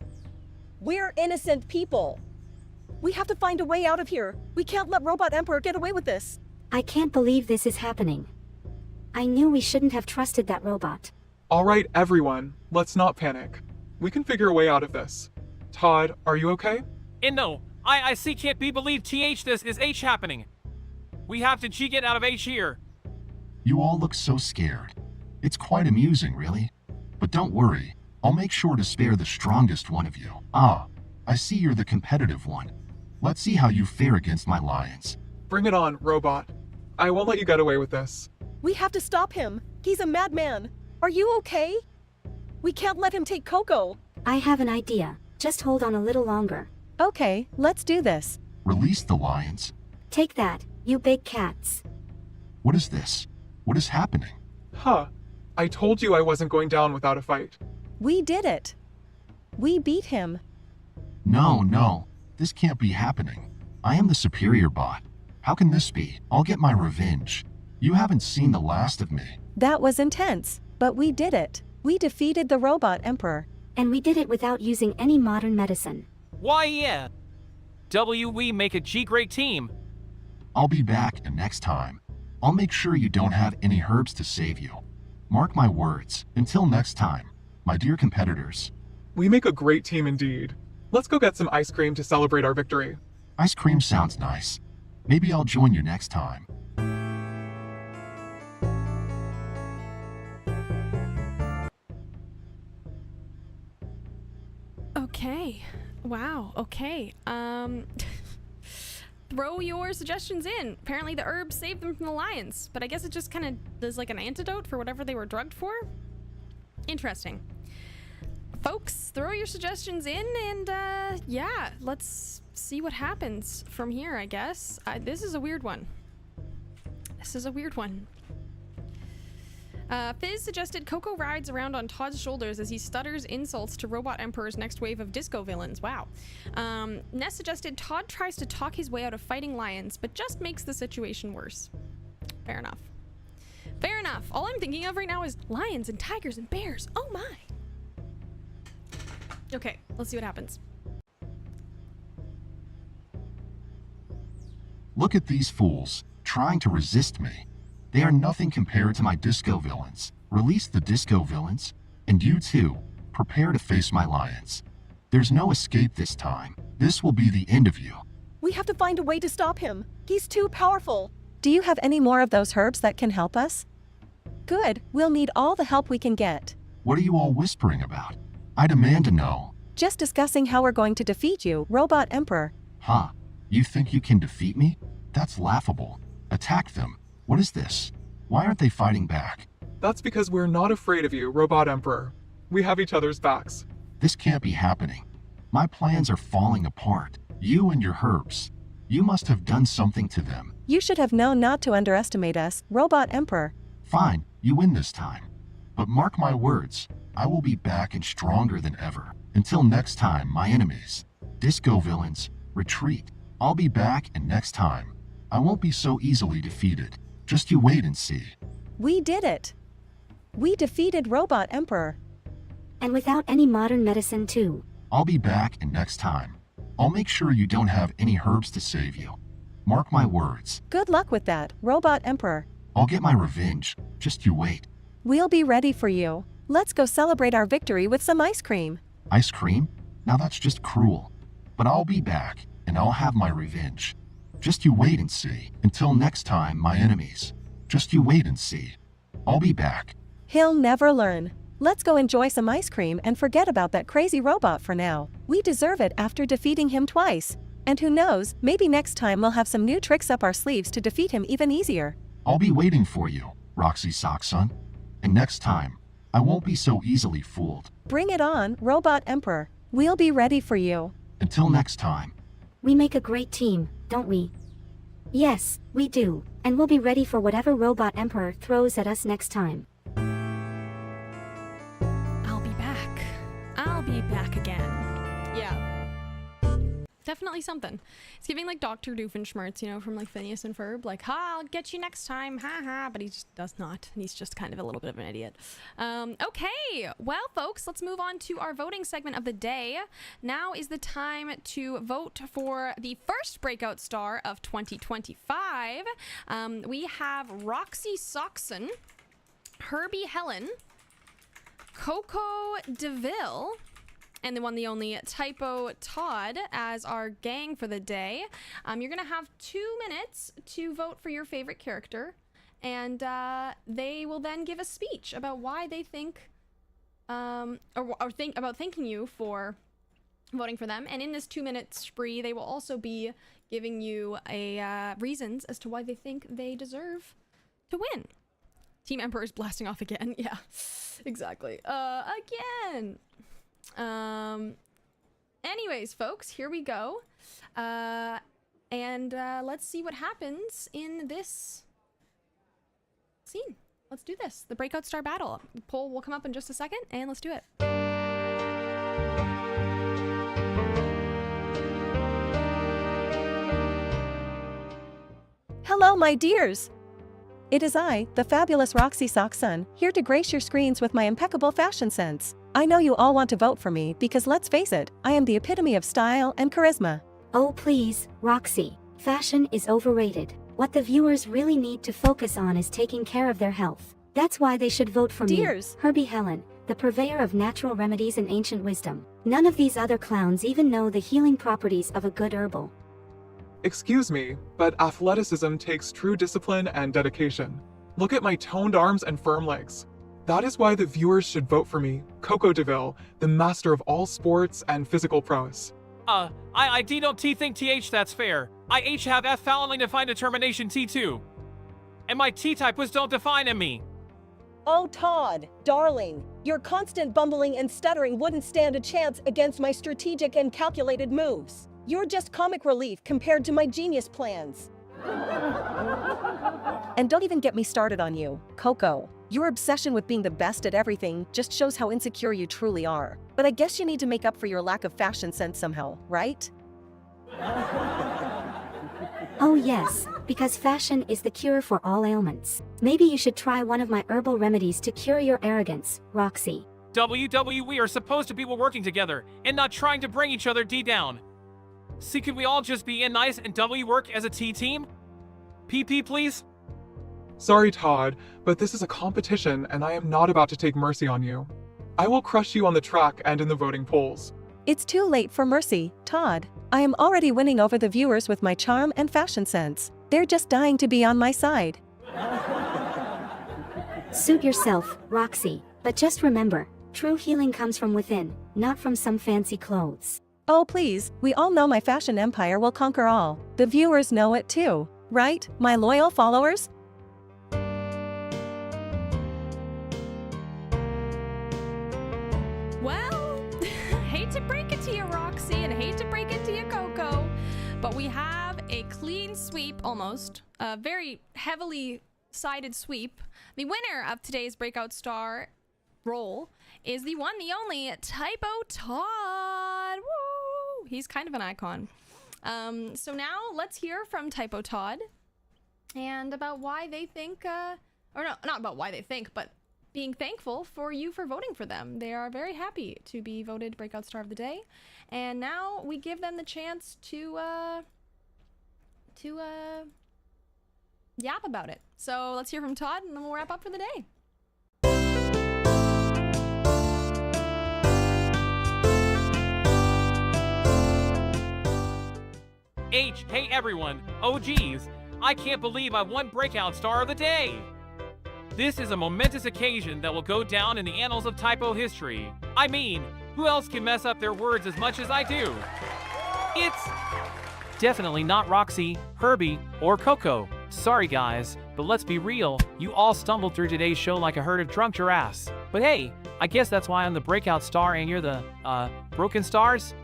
We're innocent people. We have to find a way out of here. We can't let Robot Emperor get away with this. I can't believe this is happening. I knew we shouldn't have trusted that robot. All right, everyone, let's not panic. We can figure a way out of this. Todd, are you okay? And no, I see can't be believed TH this is H happening. We have to G get out of H here. You all look so scared. It's quite amusing, really. But don't worry, I'll make sure to spare the strongest one of you. Ah, I see you're the competitive one. Let's see how you fare against my lions. Bring it on, robot. I won't let you get away with this. We have to stop him. He's a madman. Are you okay? We can't let him take Coco. I have an idea. Just hold on a little longer. Okay, let's do this. Release the lions. Take that, you big cats. What is this? What is happening? Huh. I told you I wasn't going down without a fight. We did it. We beat him. No, this can't be happening. I am the superior bot. How can this be? I'll get my revenge. You haven't seen the last of me. That was intense, but we did it. We defeated the robot emperor. And we did it without using any modern medicine. Why yeah. We make a G great team. I'll be back and next time. I'll make sure you don't have any herbs to save you. Mark my words. Until next time, my dear competitors. We make a great team indeed. Let's go get some ice cream to celebrate our victory. Ice cream sounds nice. Maybe I'll join you next time. Okay. Wow. Okay. Throw your suggestions in. Apparently the herbs saved them from the lions, but I guess it just kind of is like an antidote for whatever they were drugged for. Interesting. Folks, throw your suggestions in and yeah, let's see what happens from here, I guess. This is a weird one. Fizz suggested Coco rides around on Todd's shoulders as he stutters insults to Robot Emperor's next wave of disco villains. Wow. Ness suggested Todd tries to talk his way out of fighting lions, but just makes the situation worse. Fair enough. Fair enough. All I'm thinking of right now is lions and tigers and bears. Oh my. Okay, let's see what happens. Look at these fools, trying to resist me. They are nothing compared to my disco villains. Release the disco villains, and you too, prepare to face my lions. There's no escape this time. This will be the end of you. We have to find a way to stop him. He's too powerful. Do you have any more of those herbs that can help us? Good, we'll need all the help we can get. What are you all whispering about? I demand to know. Just discussing how we're going to defeat you, Robot Emperor. Huh? You think you can defeat me? That's laughable. Attack them. What is this? Why aren't they fighting back? That's because we're not afraid of you, Robot Emperor. We have each other's backs. This can't be happening. My plans are falling apart. You and your herbs. You must have done something to them. You should have known not to underestimate us, Robot Emperor. Fine, you win this time. But mark my words, I will be back and stronger than ever. Until next time, my enemies. Disco villains, retreat. I'll be back and next time. I won't be so easily defeated. Just you wait and see. We did it. We defeated Robot Emperor. And without any modern medicine too. I'll be back and next time. I'll make sure you don't have any herbs to save you. Mark my words. Good luck with that, Robot Emperor. I'll get my revenge. Just you wait. We'll be ready for you. Let's go celebrate our victory with some ice cream. Ice cream? Now that's just cruel. But I'll be back, and I'll have my revenge. Just you wait and see. Until next time, my enemies. Just you wait and see. I'll be back. He'll never learn. Let's go enjoy some ice cream and forget about that crazy robot for now. We deserve it after defeating him twice. And who knows, maybe next time we'll have some new tricks up our sleeves to defeat him even easier. I'll be waiting for you, Roxy Sockson. And next time, I won't be so easily fooled. Bring it on, Robot Emperor. We'll be ready for you. Until next time. We make a great team, don't we? Yes, we do. And we'll be ready for whatever Robot Emperor throws at us next time. I'll be back again. Yeah. Definitely something. It's giving like Dr. Doofenshmirtz, you know, from like Phineas and Ferb, like, ha, I'll get you next time, ha ha, but he just does not. And he's just kind of a little bit of an idiot. Okay, well, folks, let's move on to our voting segment of the day. Now is the time to vote for the first breakout star of 2025. We have Roxy Sockson, Herbie Helen, Coco DeVille, and the one, the only Typo Todd as our gang for the day. You're gonna have 2 minutes to vote for your favorite character, and they will then give a speech about why they think, about thanking you for voting for them. And in this 2-minute spree, they will also be giving you a reasons as to why they think they deserve to win. Team Emperor is blasting off again. Yeah, exactly. Again. Anyways, folks, here we go. And let's see what happens in this scene. Let's do this. The Breakout Star Battle. The poll will come up in just a second, and let's do it. Hello, my dears! It is I, the fabulous Roxy Socksun, here to grace your screens with my impeccable fashion sense. I know you all want to vote for me because let's face it, I am the epitome of style and charisma. Oh please, Roxy. Fashion is overrated. What the viewers really need to focus on is taking care of their health. That's why they should vote for Dears. me, Herbie Helen, the purveyor of natural remedies and ancient wisdom. None of these other clowns even know the healing properties of a good herbal. Excuse me, but athleticism takes true discipline and dedication. Look at my toned arms and firm legs. That is why the viewers should vote for me, Coco DeVille, the master of all sports and physical prowess. I D don't T think TH that's fair. I H have F foully defined determination T2. And my T-type was don't define in me. Oh, Todd, darling, your constant bumbling and stuttering wouldn't stand a chance against my strategic and calculated moves. You're just comic relief compared to my genius plans. And don't even get me started on you, Coco. Your obsession with being the best at everything just shows how insecure you truly are. But I guess you need to make up for your lack of fashion sense somehow, right? Oh yes, because fashion is the cure for all ailments. Maybe you should try one of my herbal remedies to cure your arrogance, Roxy. We are supposed to be working together and not trying to bring each other D down. See, could we all just be in nice and W work as a T team? PP, please? Sorry, Todd, but this is a competition and I am not about to take mercy on you. I will crush you on the track and in the voting polls. It's too late for mercy, Todd. I am already winning over the viewers with my charm and fashion sense. They're just dying to be on my side. Suit yourself, Roxy. But just remember, true healing comes from within, not from some fancy clothes. Oh please, we all know my fashion empire will conquer all. The viewers know it too, right, my loyal followers? Well, hate to break it to you, Roxy, and hate to break it to you, Coco, but we have a clean sweep, almost. A very heavily sided sweep. The winner of today's Breakout Star role is the one, the only Typo Todd. Woo! He's kind of an icon. So now let's hear from Typo Todd and about why they think, or no, not about why they think, but being thankful for you for voting for them. They are very happy to be voted Breakout Star of the Day. And now we give them the chance to yap about it. So let's hear from Todd and then we'll wrap up for the day. H, hey everyone. Oh geez, I can't believe I won Breakout Star of the Day. This is a momentous occasion that will go down in the annals of typo history. I mean, who else can mess up their words as much as I do? It's definitely not Roxy, Herbie, or Coco. Sorry guys, but let's be real, you all stumbled through today's show like a herd of drunk giraffes. But hey, I guess that's why I'm the Breakout Star and you're the, Broken Stars?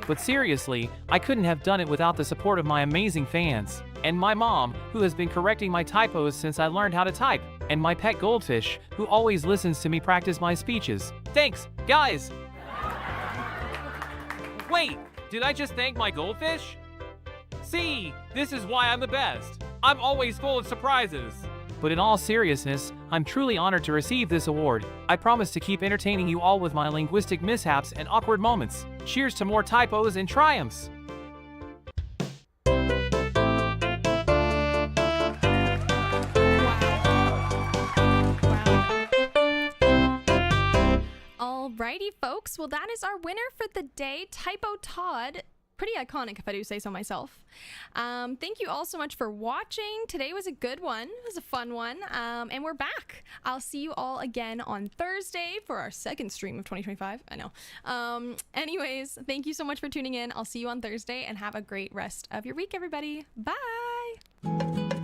But seriously, I couldn't have done it without the support of my amazing fans. And my mom, who has been correcting my typos since I learned how to type. And my pet goldfish, who always listens to me practice my speeches. Thanks, guys! Wait, did I just thank my goldfish? See, this is why I'm the best. I'm always full of surprises. But in all seriousness, I'm truly honored to receive this award. I promise to keep entertaining you all with my linguistic mishaps and awkward moments. Cheers to more typos and triumphs! Alrighty, folks. Well, that is our winner for the day, Typo Todd. Pretty iconic, if I do say so myself. Thank you all so much for watching. Today was a good one. It was a fun one. And we're back. I'll see you all again on Thursday for our second stream of 2025. I know. Anyways, thank you so much for tuning in. I'll see you on Thursday and have a great rest of your week, everybody. Bye.